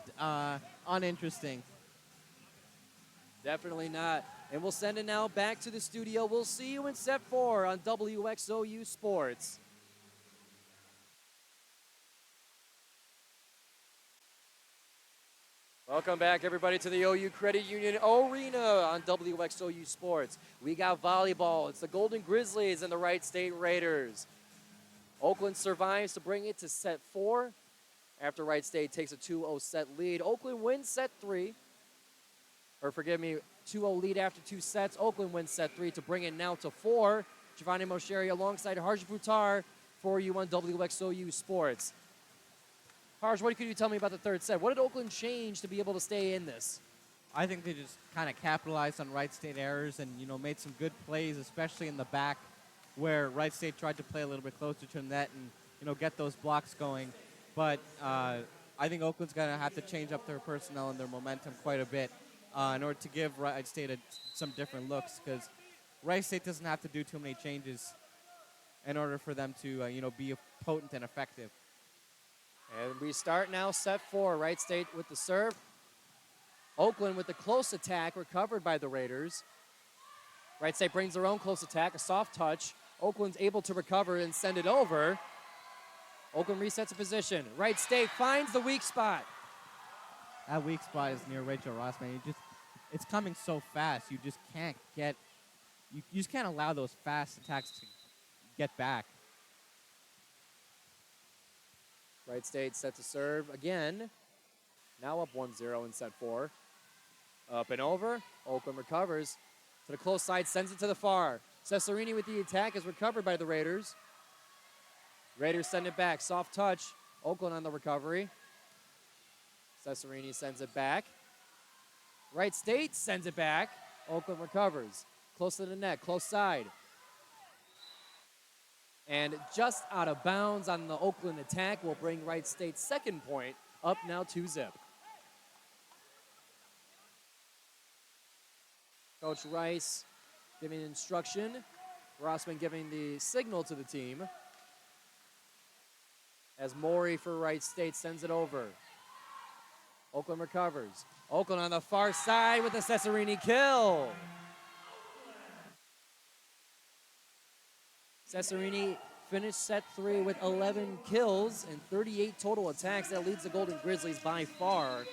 uninteresting. Definitely not. And we'll send it now back to the studio. We'll see you in set 4 on WXOU Sports. Welcome back, everybody, to the OU Credit Union Arena on WXOU Sports. We got volleyball. It's the Golden Grizzlies and the Wright State Raiders. Oakland survives to bring it to set 4 after Wright State takes a 2-0 set lead. Oakland wins set 3. Or forgive me, 2-0 lead after 2 sets. Oakland wins set 3 to bring it now to 4. Giovanni Moceri alongside Harjun Buttar for you on WXOU Sports. Harj, what could you tell me about the third set? What did Oakland change to be able to stay in this? I think they just kind of capitalized on Wright State errors and, made some good plays, especially in the back where Wright State tried to play a little bit closer to the net and, get those blocks going. But I think Oakland's going to have to change up their personnel and their momentum quite a bit in order to give Wright State some different looks, because Wright State doesn't have to do too many changes in order for them to, be potent and effective. And we start now set 4. Wright State with the serve. Oakland with the close attack, recovered by the Raiders. Wright State brings their own close attack, a soft touch. Oakland's able to recover and send it over. Oakland resets a position. Wright State finds the weak spot. That weak spot is near Rachel Ross, man. It's coming so fast. You just can't you just can't allow those fast attacks to get back. Wright State set to serve again. Now up 1-0 in set 4. Up and over. Oakland recovers. To the close side, sends it to the far. Cesarini with the attack is recovered by the Raiders. Raiders send it back. Soft touch. Oakland on the recovery. Cesarini sends it back. Wright State sends it back. Oakland recovers. Close to the net. Close side. And just out of bounds on the Oakland attack will bring Wright State's second point up now 2-0. Coach Rice giving instruction. Rossman giving the signal to the team. As Maury for Wright State sends it over. Oakland recovers. Oakland on the far side with the Cesarini kill. Cesarini finished set 3 with 11 kills and 38 total attacks. That leads the Golden Grizzlies by far.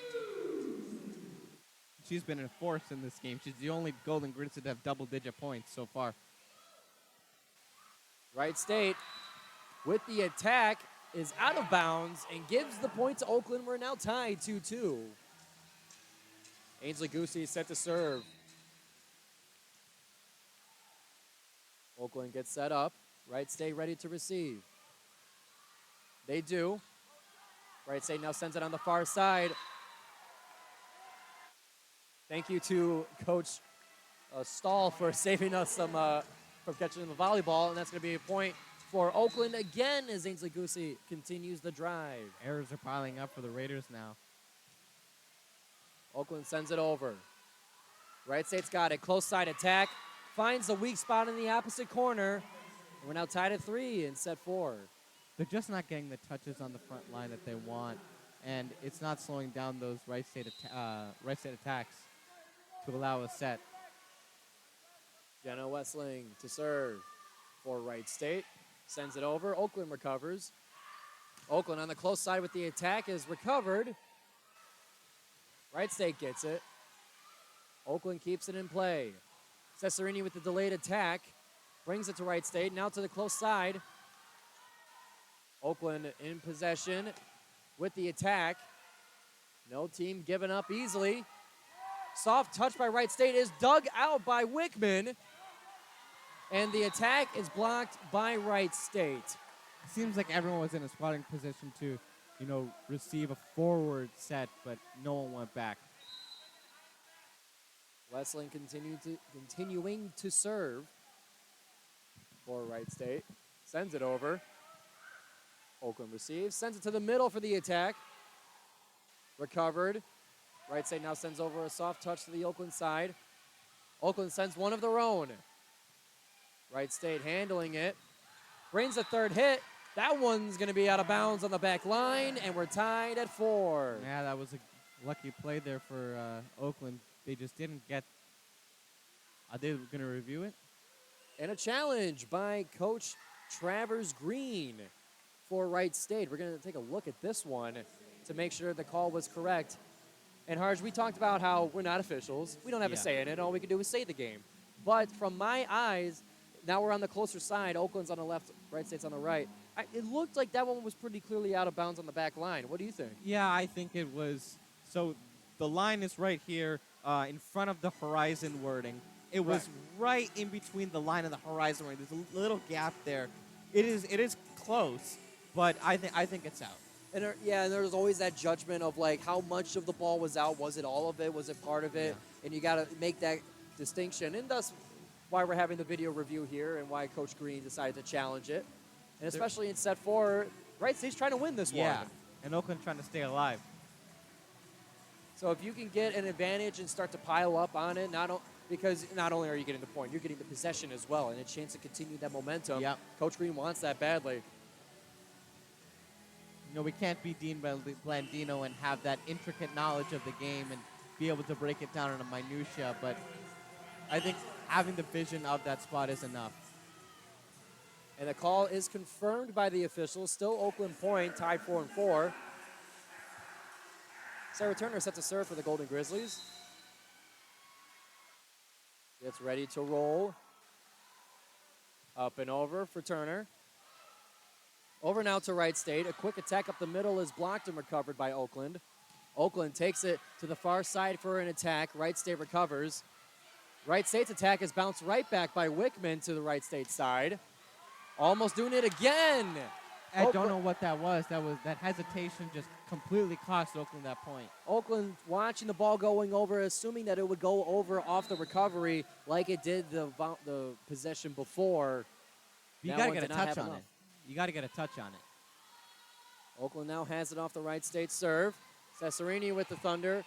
She's been in fourth in this game. She's the only Golden Grizzly to have double-digit points so far. Wright State with the attack is out of bounds and gives the point to Oakland. We're now tied 2-2. Ainsley Goosey set to serve. Oakland gets set up. Wright State ready to receive. They do. Wright State now sends it on the far side. Thank you to Coach Stahl for saving us some from catching the volleyball, and that's going to be a point for Oakland again as Ainsley Goosey continues the drive. Errors are piling up for the Raiders now. Oakland sends it over. Wright State's got it. Close side attack. Finds the weak spot in the opposite corner. We're now tied at 3 in set 4. They're just not getting the touches on the front line that they want, and it's not slowing down those Wright State attacks to allow a set. Jenna Wessling to serve for Wright State. Sends it over. Oakland recovers. Oakland on the close side with the attack is recovered. Wright State gets it. Oakland keeps it in play. Cesarini with the delayed attack. Brings it to Wright State. Now to the close side. Oakland in possession with the attack. No team giving up easily. Soft touch by Wright State is dug out by Wickman. And the attack is blocked by Wright State. It seems like everyone was in a spotting position to, receive a forward set, but no one went back. Wessling continuing to serve. for Wright State. Sends it over. Oakland receives. Sends it to the middle for the attack. Recovered. Wright State now sends over a soft touch to the Oakland side. Oakland sends one of their own. Wright State handling it. Brings a third hit. That one's going to be out of bounds on the back line, and we're tied at 4. Yeah, that was a lucky play there for Oakland. They just didn't get. Are they going to review it? And a challenge by Coach Travers Green for Wright State. We're going to take a look at this one to make sure the call was correct. And Harj, we talked about how we're not officials. We don't have a say in it. All we can do is say the game. But from my eyes, now we're on the closer side. Oakland's on the left, Wright State's on the right. It looked like that one was pretty clearly out of bounds on the back line. What do you think? Yeah, I think it was. So the line is right here in front of the horizon wording. It was right in between the line and the horizon wording. There's a little gap there. It is close, but I think it's out. And and there's always that judgment of like how much of the ball was out. Was it all of it? Was it part of it? Yeah. And you got to make that distinction. And that's why we're having the video review here and why Coach Green decided to challenge it. And especially in set 4, Wright State's trying to win this one. Yeah, and Oakland trying to stay alive. So if you can get an advantage and start to pile up on it, because not only are you getting the point, you're getting the possession as well and a chance to continue that momentum. Yep. Coach Green wants that badly. We can't be Dean Blandino and have that intricate knowledge of the game and be able to break it down in a minutia, but I think having the vision of that spot is enough. And the call is confirmed by the officials. Still Oakland point, tied 4-4. Sarah Turner set to serve for the Golden Grizzlies. Gets ready to roll. Up and over for Turner. Over now to Wright State. A quick attack up the middle is blocked and recovered by Oakland. Oakland takes it to the far side for an attack. Wright State recovers. Wright State's attack is bounced right back by Wickman to the Wright State side. Almost doing it again. I don't know what that was. That hesitation just completely cost Oakland that point. Oakland watching the ball going over, assuming that it would go over off the recovery like it did the possession before. You got to get a touch on it. You got to get a touch on it. Oakland now has it off the Wright State serve. Cesarini with the Thunder.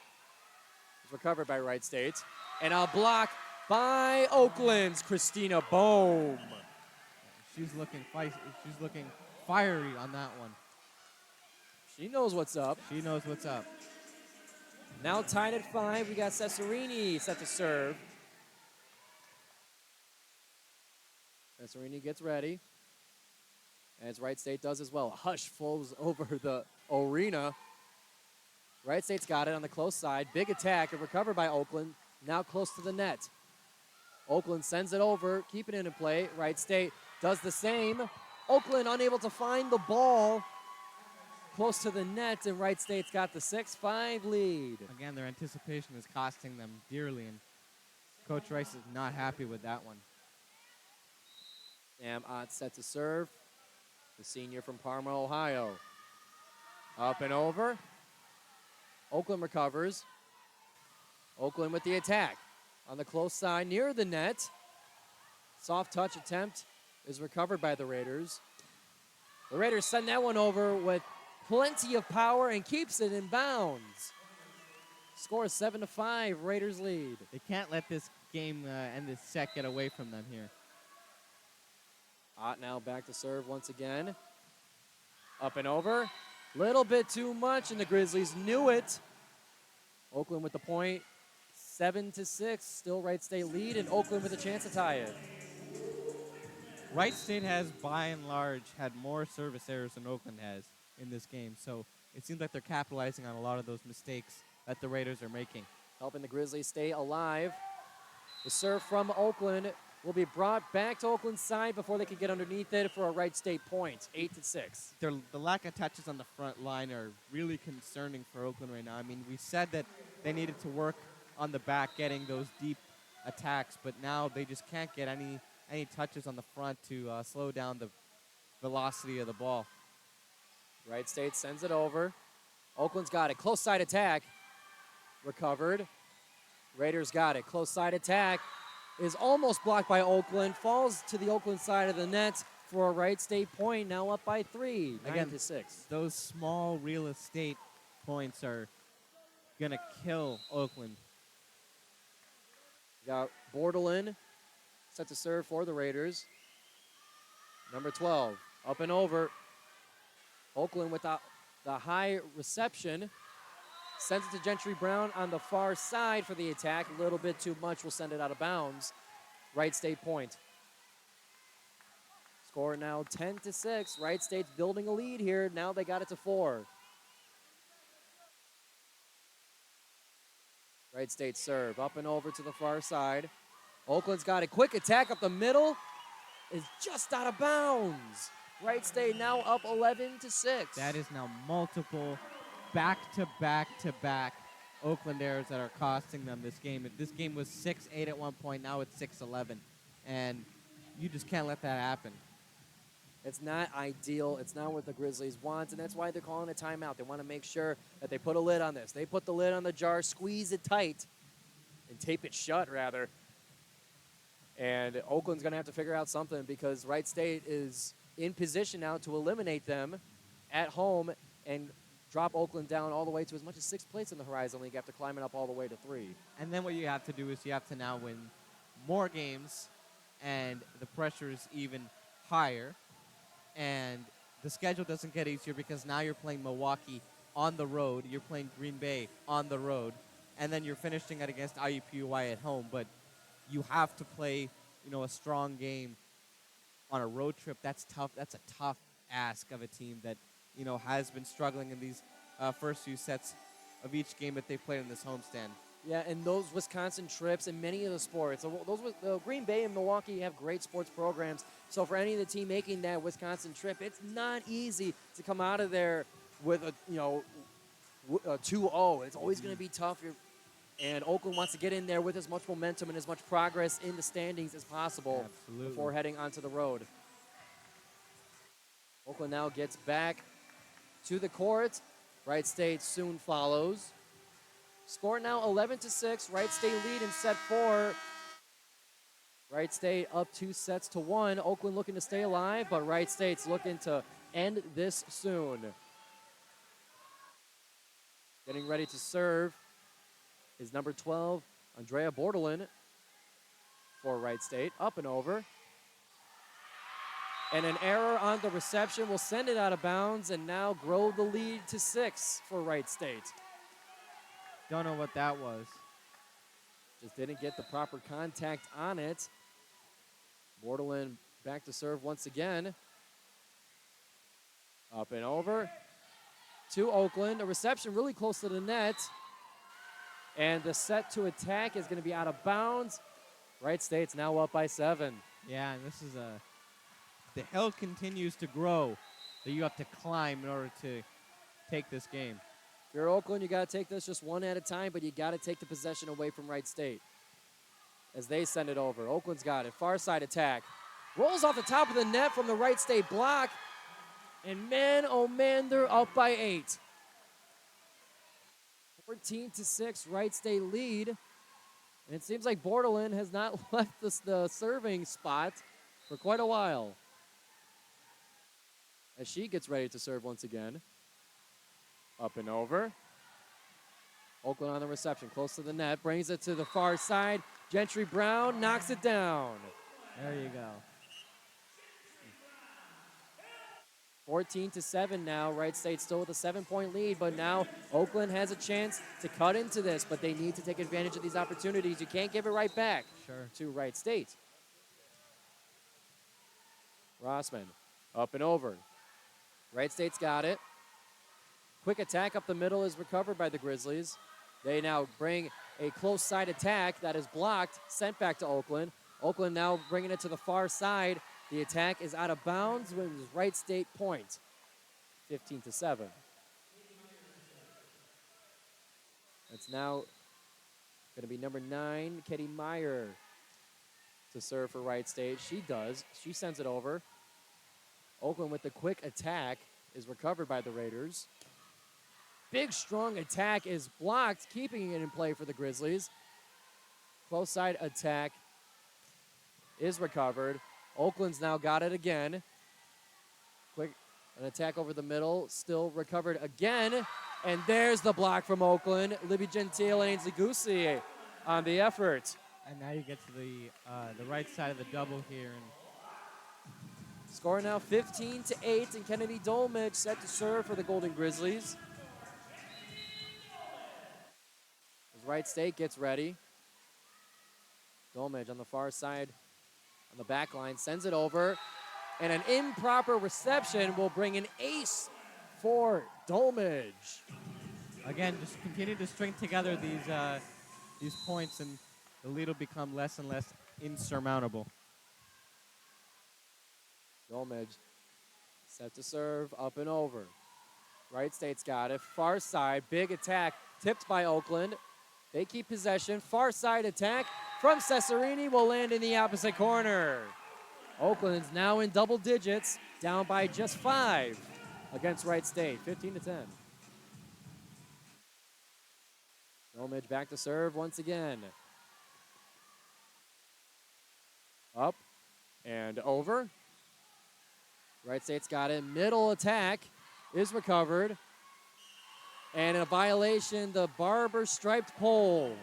It's recovered by Wright State. And a block by Oakland's Christina Bohm. She's looking fiery on that one. She knows what's up. She knows what's up. Now tied at 5. We got Cesarini set to serve. Cesarini gets ready. As Wright State does as well. A hush flows over the arena. Wright State's got it on the close side. Big attack and recovered by Oakland. Now close to the net. Oakland sends it over, keeping it in play. Wright State does the same. Oakland unable to find the ball close to the net, and Wright State's got the 6-5 lead. Again, their anticipation is costing them dearly, and Coach Rice is not happy with that one. Sam Ott set to serve. The senior from Parma, Ohio. Up and over. Oakland recovers. Oakland with the attack. On the close side near the net. Soft touch attempt is recovered by the Raiders. The Raiders send that one over with plenty of power and keeps it in bounds. Score is 7-5, Raiders lead. They can't let this game and this set get away from them here. Ott now back to serve once again. Up and over. Little bit too much, and the Grizzlies knew it. Oakland with the point. 7-6. Still Wright State lead, and Oakland with a chance to tie it. Wright State has, by and large, had more service errors than Oakland has in this game. So it seems like they're capitalizing on a lot of those mistakes that the Raiders are making. Helping the Grizzlies stay alive. The serve from Oakland will be brought back to Oakland's side before they can get underneath it for a Wright State point, 8-6. The lack of touches on the front line are really concerning for Oakland right now. I mean, we said that they needed to work on the back getting those deep attacks, but now they just can't get any touches on the front to slow down the velocity of the ball. Wright State sends it over. Oakland's got it. Close side attack. Recovered. Raiders got it. Close side attack. is almost blocked by Oakland, falls to the Oakland side of the net for a Wright State point, now up by 3, 9-6. Those small real estate points are going to kill Oakland. Got Bordelin set to serve for the Raiders. Number 12, up and over. Oakland with the high reception. Sends it to Gentry Brown on the far side for the attack. A little bit too much. Will send it out of bounds. Wright State point. Score now 10-6. Wright State's building a lead here. Now they got it to 4. Wright State serve up and over to the far side. Oakland's got a quick attack up the middle. Is just out of bounds. Wright State now up 11-6. That is now multiple back-to-back-to-back Oakland errors that are costing them this game. This game was 6-8 at one point. Now it's 6-11. And you just can't let that happen. It's not ideal. It's not what the Grizzlies want, and that's why they're calling a timeout. They want to make sure that they put a lid on this. They put the lid on the jar, squeeze it tight, and tape it shut, rather. And Oakland's going to have to figure out something because Wright State is in position now to eliminate them at home and drop Oakland down all the way to as much as 6th place in the Horizon League after climbing up all the way to 3. And then what you have to do is you have to now win more games, and the pressure is even higher. And the schedule doesn't get easier because now you're playing Milwaukee on the road, you're playing Green Bay on the road, and then you're finishing it against IUPUI at home. But you have to play, a strong game on a road trip. That's tough. That's a tough ask of a team that, has been struggling in these first few sets of each game that they played in this homestand. Yeah, and those Wisconsin trips and many of the sports, Green Bay and Milwaukee have great sports programs. So for any of the team making that Wisconsin trip, it's not easy to come out of there with a 2-0. It's always going to be tough. And Oakland wants to get in there with as much momentum and as much progress in the standings as possible before heading onto the road. Oakland now gets back to the court. Wright State soon follows. Score now 11-6. Wright State lead in set 4. Wright State up 2-1. Oakland looking to stay alive, but Wright State's looking to end this soon. Getting ready to serve is number 12, Andrea Bordelin for Wright State. Up and over. And an error on the reception will send it out of bounds and now grow the lead to 6 for Wright State. Don't know what that was. Just didn't get the proper contact on it. Bordelin back to serve once again. Up and over to Oakland. A reception really close to the net. And the set to attack is going to be out of bounds. Wright State's now up by 7. Yeah, and this is the hill continues to grow that you have to climb in order to take this game. If you're Oakland, you got to take this just one at a time, but you got to take the possession away from Wright State as they send it over. Oakland's got it. Far side attack. Rolls off the top of the net from the Wright State block. And man, oh man, they're up by 8. 14-6, Wright State lead. And it seems like Bordelin has not left the serving spot for quite a while as she gets ready to serve once again. Up and over. Oakland on the reception, close to the net, brings it to the far side. Gentry Brown knocks it down. There you go. 14-7 now. Wright State still with a 7-point lead, but now Oakland has a chance to cut into this, but they need to take advantage of these opportunities. You can't give it right back to Wright State. Rossman up and over. Wright State's got it. Quick attack up the middle is recovered by the Grizzlies. They now bring a close side attack that is blocked, sent back to Oakland. Oakland now bringing it to the far side. The attack is out of bounds with Wright State point. 15-7. It's now going to be number 9, Katie Meyer, to serve for Wright State. She does. She sends it over. Oakland with the quick attack is recovered by the Raiders. Big, strong attack is blocked, keeping it in play for the Grizzlies. Close side attack is recovered. Oakland's now got it again. Quick, an attack over the middle, still recovered again. And there's the block from Oakland. Libby Gentile and Zagusi on the effort. And now you get to the right side of the double here. And Score now 15-8, and Kennedy Dolmich set to serve for the Golden Grizzlies. As Wright State gets ready. Dolmich on the far side on the back line, sends it over. And an improper reception will bring an ace for Dolmich. again, just continue to string together these points, and the lead will become less and less insurmountable. Dolmich set to serve, up and over. Wright State's got it. Far side, big attack, tipped by Oakland. They keep possession. Far side attack from Cesarini will land in the opposite corner. Oakland's now in double digits, down by just 5 against Wright State, 15-10. Dolmich back to serve once again. Up and over. Wright State's got it. Middle attack is recovered. And a violation, the Barber striped pole.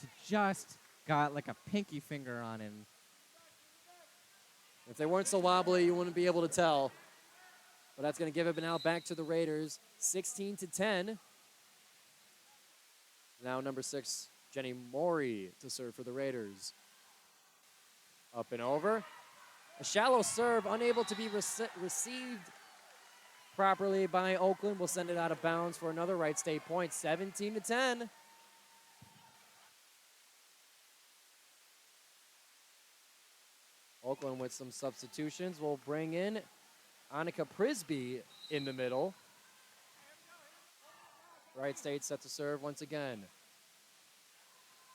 She just got like a pinky finger on him. If they weren't so wobbly, you wouldn't be able to tell. But that's going to give it now back to the Raiders, 16-10. Now number 6, Jenny Mori to serve for the Raiders. Up and over. A shallow serve, unable to be received properly by Oakland. Will send it out of bounds for another Wright State point, 17-10. Oakland with some substitutions will bring in Annika Prisby in the middle. Wright State set to serve once again.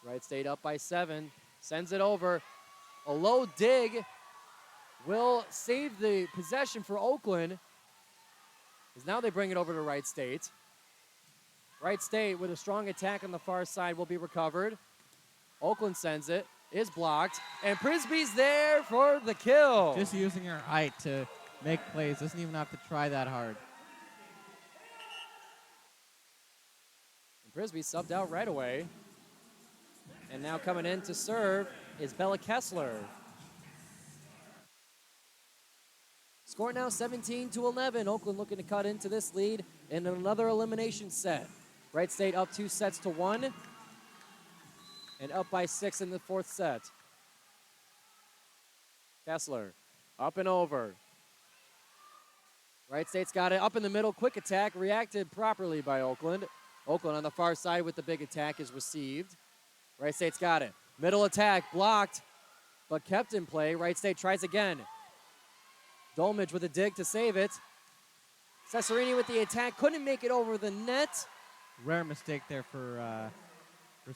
Wright State up by 7, sends it over. A low dig will save the possession for Oakland, as now they bring it over to Wright State. Wright State with a strong attack on the far side will be recovered. Oakland sends it, is blocked, and Prisby's there for the kill. Just using her height to make plays. Doesn't even have to try that hard. And Prisby subbed out right away. And now coming in to serve is Bella Kessler. Score now 17-11. Oakland looking to cut into this lead in another elimination set. Wright State up 2-1 and up by 6 in the 4th set. Kessler up and over. Wright State's got it up in the middle. Quick attack reacted properly by Oakland. Oakland on the far side with the big attack is received. Wright State's got it. Middle attack blocked, but kept in play. Wright State tries again. Dolmich with a dig to save it. Cesarini with the attack, couldn't make it over the net. Rare mistake there for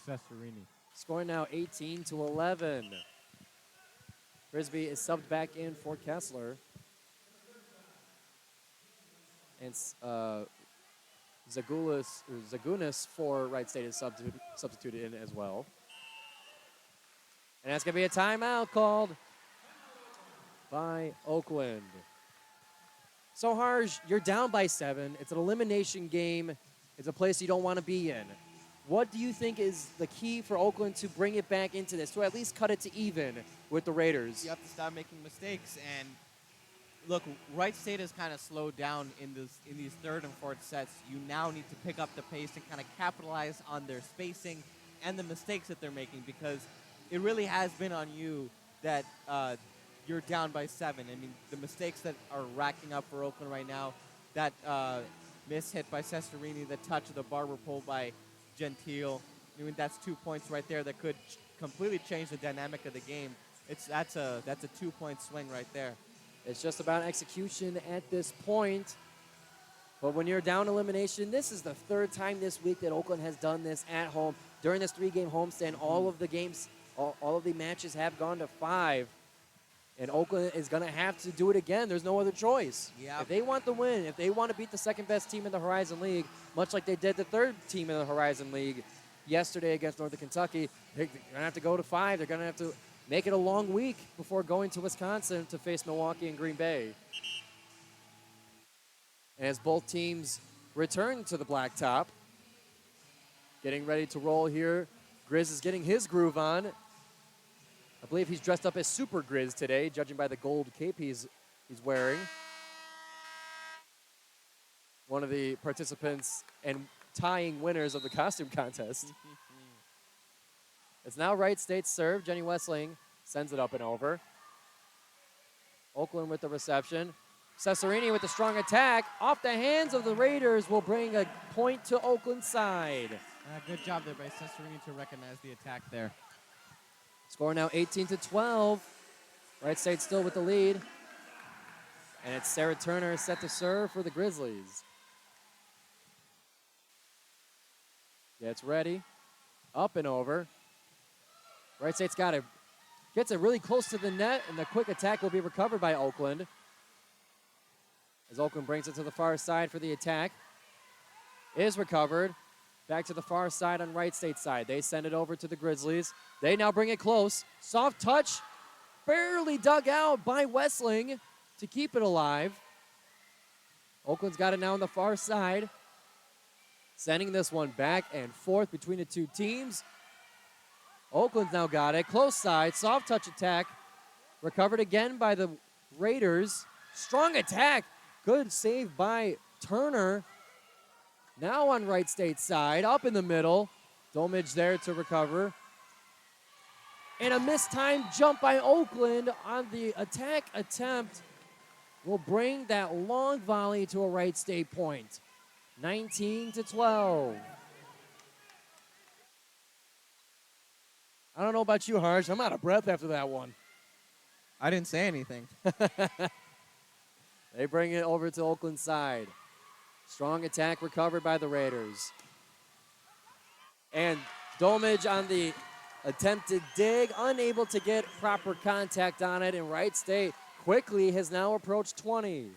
Cesarini. Score now 18-11. Frisbee is subbed back in for Kessler. And Zagunis for Wright State is substituted in as well. And that's going to be a timeout called by Oakland. So, Harj, you're down by 7. It's an elimination game. It's a place you don't want to be in. What do you think is the key for Oakland to bring it back into this, to at least cut it to even with the Raiders? You have to stop making mistakes. And look, Wright State has kind of slowed down in these 3rd and 4th sets. You now need to pick up the pace and kind of capitalize on their spacing and the mistakes that they're making, because it really has been on you that you're down by 7. I mean, the mistakes that are racking up for Oakland right now, that miss hit by Cesarini, the touch of the Barber pole by Gentile. I mean, that's 2 points right there that could completely change the dynamic of the game. That's a 2-point swing right there. It's just about execution at this point. But when you're down elimination, this is the 3rd time this week that Oakland has done this at home. During this 3-game homestand, all of the games, all of the matches have gone to 5. And Oakland is going to have to do it again. There's no other choice. Yep. If they want the win, if they want to beat the 2nd-best team in the Horizon League, much like they did the 3rd team in the Horizon League yesterday against Northern Kentucky, they're going to have to go to 5. They're going to have to make it a long week before going to Wisconsin to face Milwaukee and Green Bay. And as both teams return to the blacktop, getting ready to roll here, Grizz is getting his groove on. I believe he's dressed up as Super Grizz today, judging by the gold cape he's wearing. One of the participants and tying winners of the costume contest. It's now Wright State's serve. Jenny Wessling sends it up and over. Oakland with the reception. Cesarini with the strong attack. Off the hands of the Raiders will bring a point to Oakland's side. Good job there by Cesarini to recognize the attack there. Score now 18-12. Wright State still with the lead. And it's Sarah Turner set to serve for the Grizzlies. Gets ready. Up and over. Wright State's got it. Gets it really close to the net, and the quick attack will be recovered by Oakland. As Oakland brings it to the far side for the attack. Is recovered. Back to the far side on Wright State's side. They send it over to the Grizzlies. They now bring it close. Soft touch. Barely dug out by Wessling to keep it alive. Oakland's got it now on the far side. Sending this one back and forth between the two teams. Oakland's now got it. Close side. Soft touch attack. Recovered again by the Raiders. Strong attack. Good save by Turner. Now on Wright State's side. Up in the middle. Domage there to recover. And a mistimed jump by Oakland on the attack attempt will bring that long volley to a Wright State point. 19-12. I don't know about you, Harj. I'm out of breath after that one. I didn't say anything. They bring it over to Oakland's side. Strong attack recovered by the Raiders. And Domage on the attempted dig, unable to get proper contact on it, and Wright State quickly has now approached 20.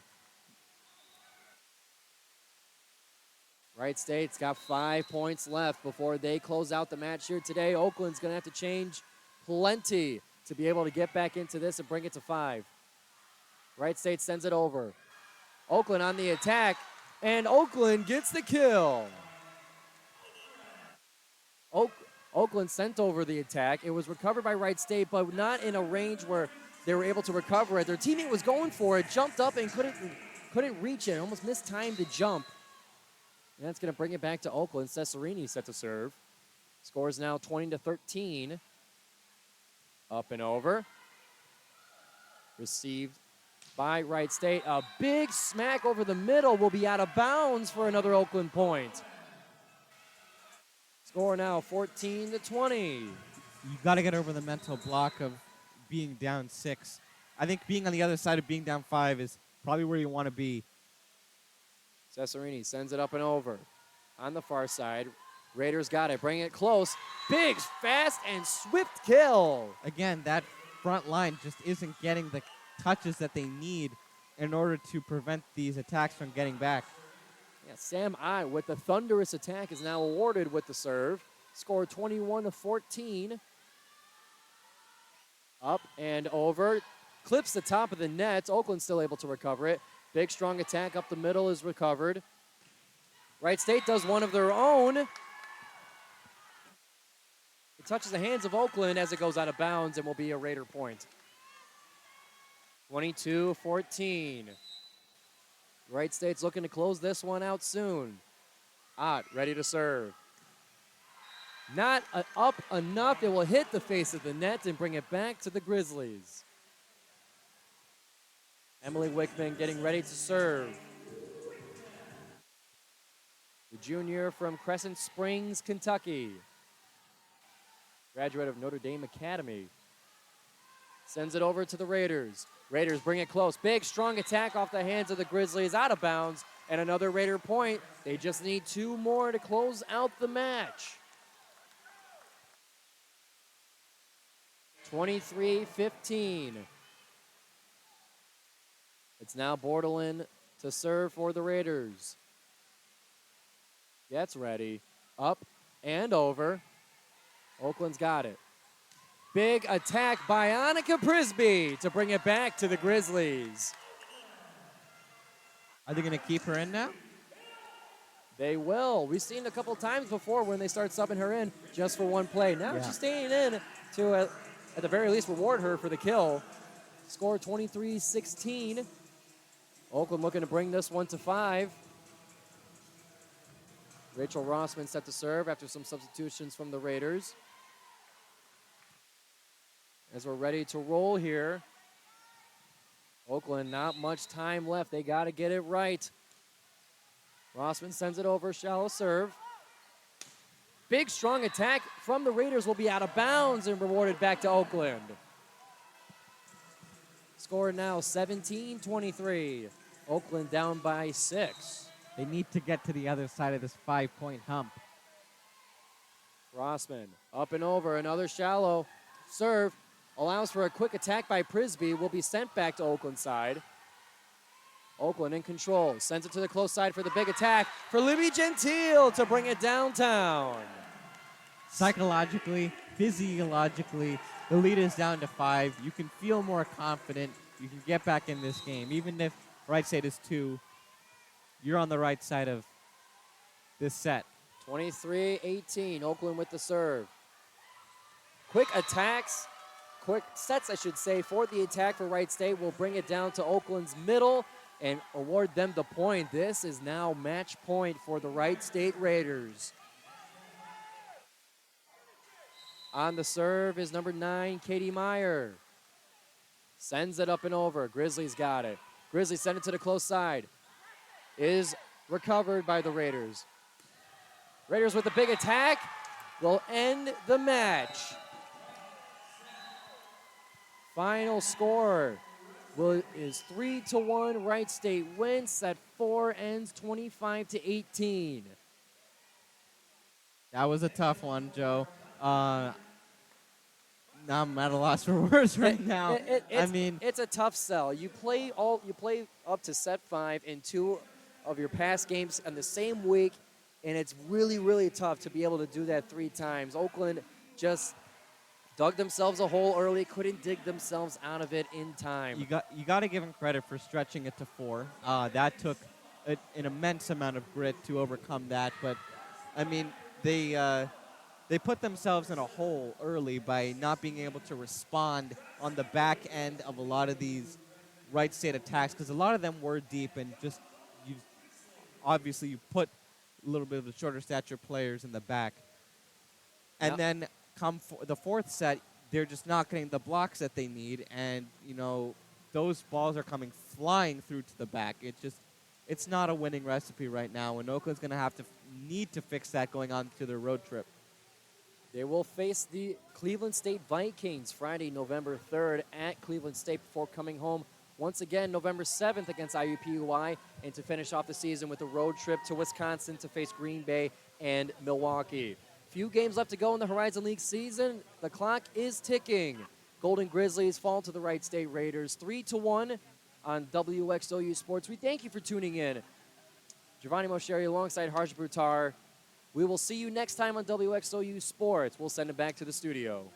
Wright State's got 5 points left before they close out the match here today. Oakland's going to have to change plenty to be able to get back into this and bring it to 5. Wright State sends it over. Oakland on the attack, and Oakland gets the kill. Oakland sent over the attack. It was recovered by Wright State, but not in a range where they were able to recover it. Their teammate was going for it, jumped up and couldn't reach it. Almost mistimed the jump. And that's going to bring it back to Oakland. Cesarini set to serve. Scores now 20-13. Up and over. Received by Wright State. A big smack over the middle will be out of bounds for another Oakland point. Score now 14-20. You got to get over the mental block of being down 6. I think being on the other side of being down 5 is probably where you want to be. Cesarini sends it up and over. On the far side, Raiders got it. Bring it close. Big, fast, and swift kill. Again, that front line just isn't getting the touches that they need in order to prevent these attacks from getting back. Yeah, Sam I with the thunderous attack is now awarded with the serve. Score 21-14. Up and over. Clips the top of the net. Oakland still able to recover it. Big, strong attack up the middle is recovered. Wright State does one of their own. It touches the hands of Oakland as it goes out of bounds and will be a Raider point. 22-14. Wright State's looking to close this one out soon. Ott ready to serve. Not up enough. It will hit the face of the net and bring it back to the Grizzlies. Emily Wickman getting ready to serve. The junior from Crescent Springs, Kentucky. Graduate of Notre Dame Academy. Sends it over to the Raiders. Raiders bring it close. Big, strong attack off the hands of the Grizzlies. Out of bounds. And another Raider point. They just need 2 more to close out the match. 23-15. It's now Bordelin to serve for the Raiders. Gets ready. Up and over. Oakland's got it. Big attack by Annika Prisby to bring it back to the Grizzlies. Are they going to keep her in now? They will. We've seen a couple times before when they start subbing her in just for one play. Now she's staying in to, at the very least, reward her for the kill. Score 23-16. Oakland looking to bring this one to 5. Rachel Rossman set to serve after some substitutions from the Raiders. As we're ready to roll here. Oakland, not much time left. They got to get it right. Rossman sends it over, shallow serve. Big, strong attack from the Raiders will be out of bounds and rewarded back to Oakland. Score now 17-23. Oakland down by 6. They need to get to the other side of this 5-point hump. Rossman up and over, another shallow serve. Allows for a quick attack by Prisby. Will be sent back to Oakland side. Oakland in control. Sends it to the close side for the big attack for Libby Gentile to bring it downtown. Psychologically, physiologically, the lead is down to 5. You can feel more confident. You can get back in this game. Even if Wright State is 2, you're on the right side of this set. 23-18. Oakland with the serve. Quick attacks. Quick sets, I should say, for the attack for Wright State. Will bring it down to Oakland's middle and award them the point. This is now match point for the Wright State Raiders. On the serve is number 9, Katie Meyer. Sends it up and over. Grizzlies got it. Grizzlies send it to the close side. Is recovered by the Raiders. Raiders with a big attack will end the match. Final score is 3-1. Wright State wins. Set 4 ends 25-18. That was a tough one, Joe. Now I'm at a loss for words right now. It's a tough sell. You play up to set 5 in 2 of your past games on the same week, and it's really, really tough to be able to do that 3 times. Oakland just dug themselves a hole early, couldn't dig themselves out of it in time. You got to give them credit for stretching it to 4. That took an immense amount of grit to overcome that. But I mean, they put themselves in a hole early by not being able to respond on the back end of a lot of these Wright State attacks, because a lot of them were deep, and just you put a little bit of the shorter stature players in the back, and then come the 4th set, they're just not getting the blocks that they need, and those balls are coming flying through to the back. It's not a winning recipe right now, and Oakland's going to need to fix that going on to their road trip. They will face the Cleveland State Vikings Friday, November 3rd at Cleveland State before coming home once again November 7th against IUPUI, and to finish off the season with a road trip to Wisconsin to face Green Bay and Milwaukee. Few games left to go in the Horizon League season. The clock is ticking. Golden Grizzlies fall to the Wright State Raiders 3-1 on WXOU Sports. We thank you for tuning in. Giovanni Moceri alongside Harjun. We will see you next time on WXOU Sports. We'll send it back to the studio.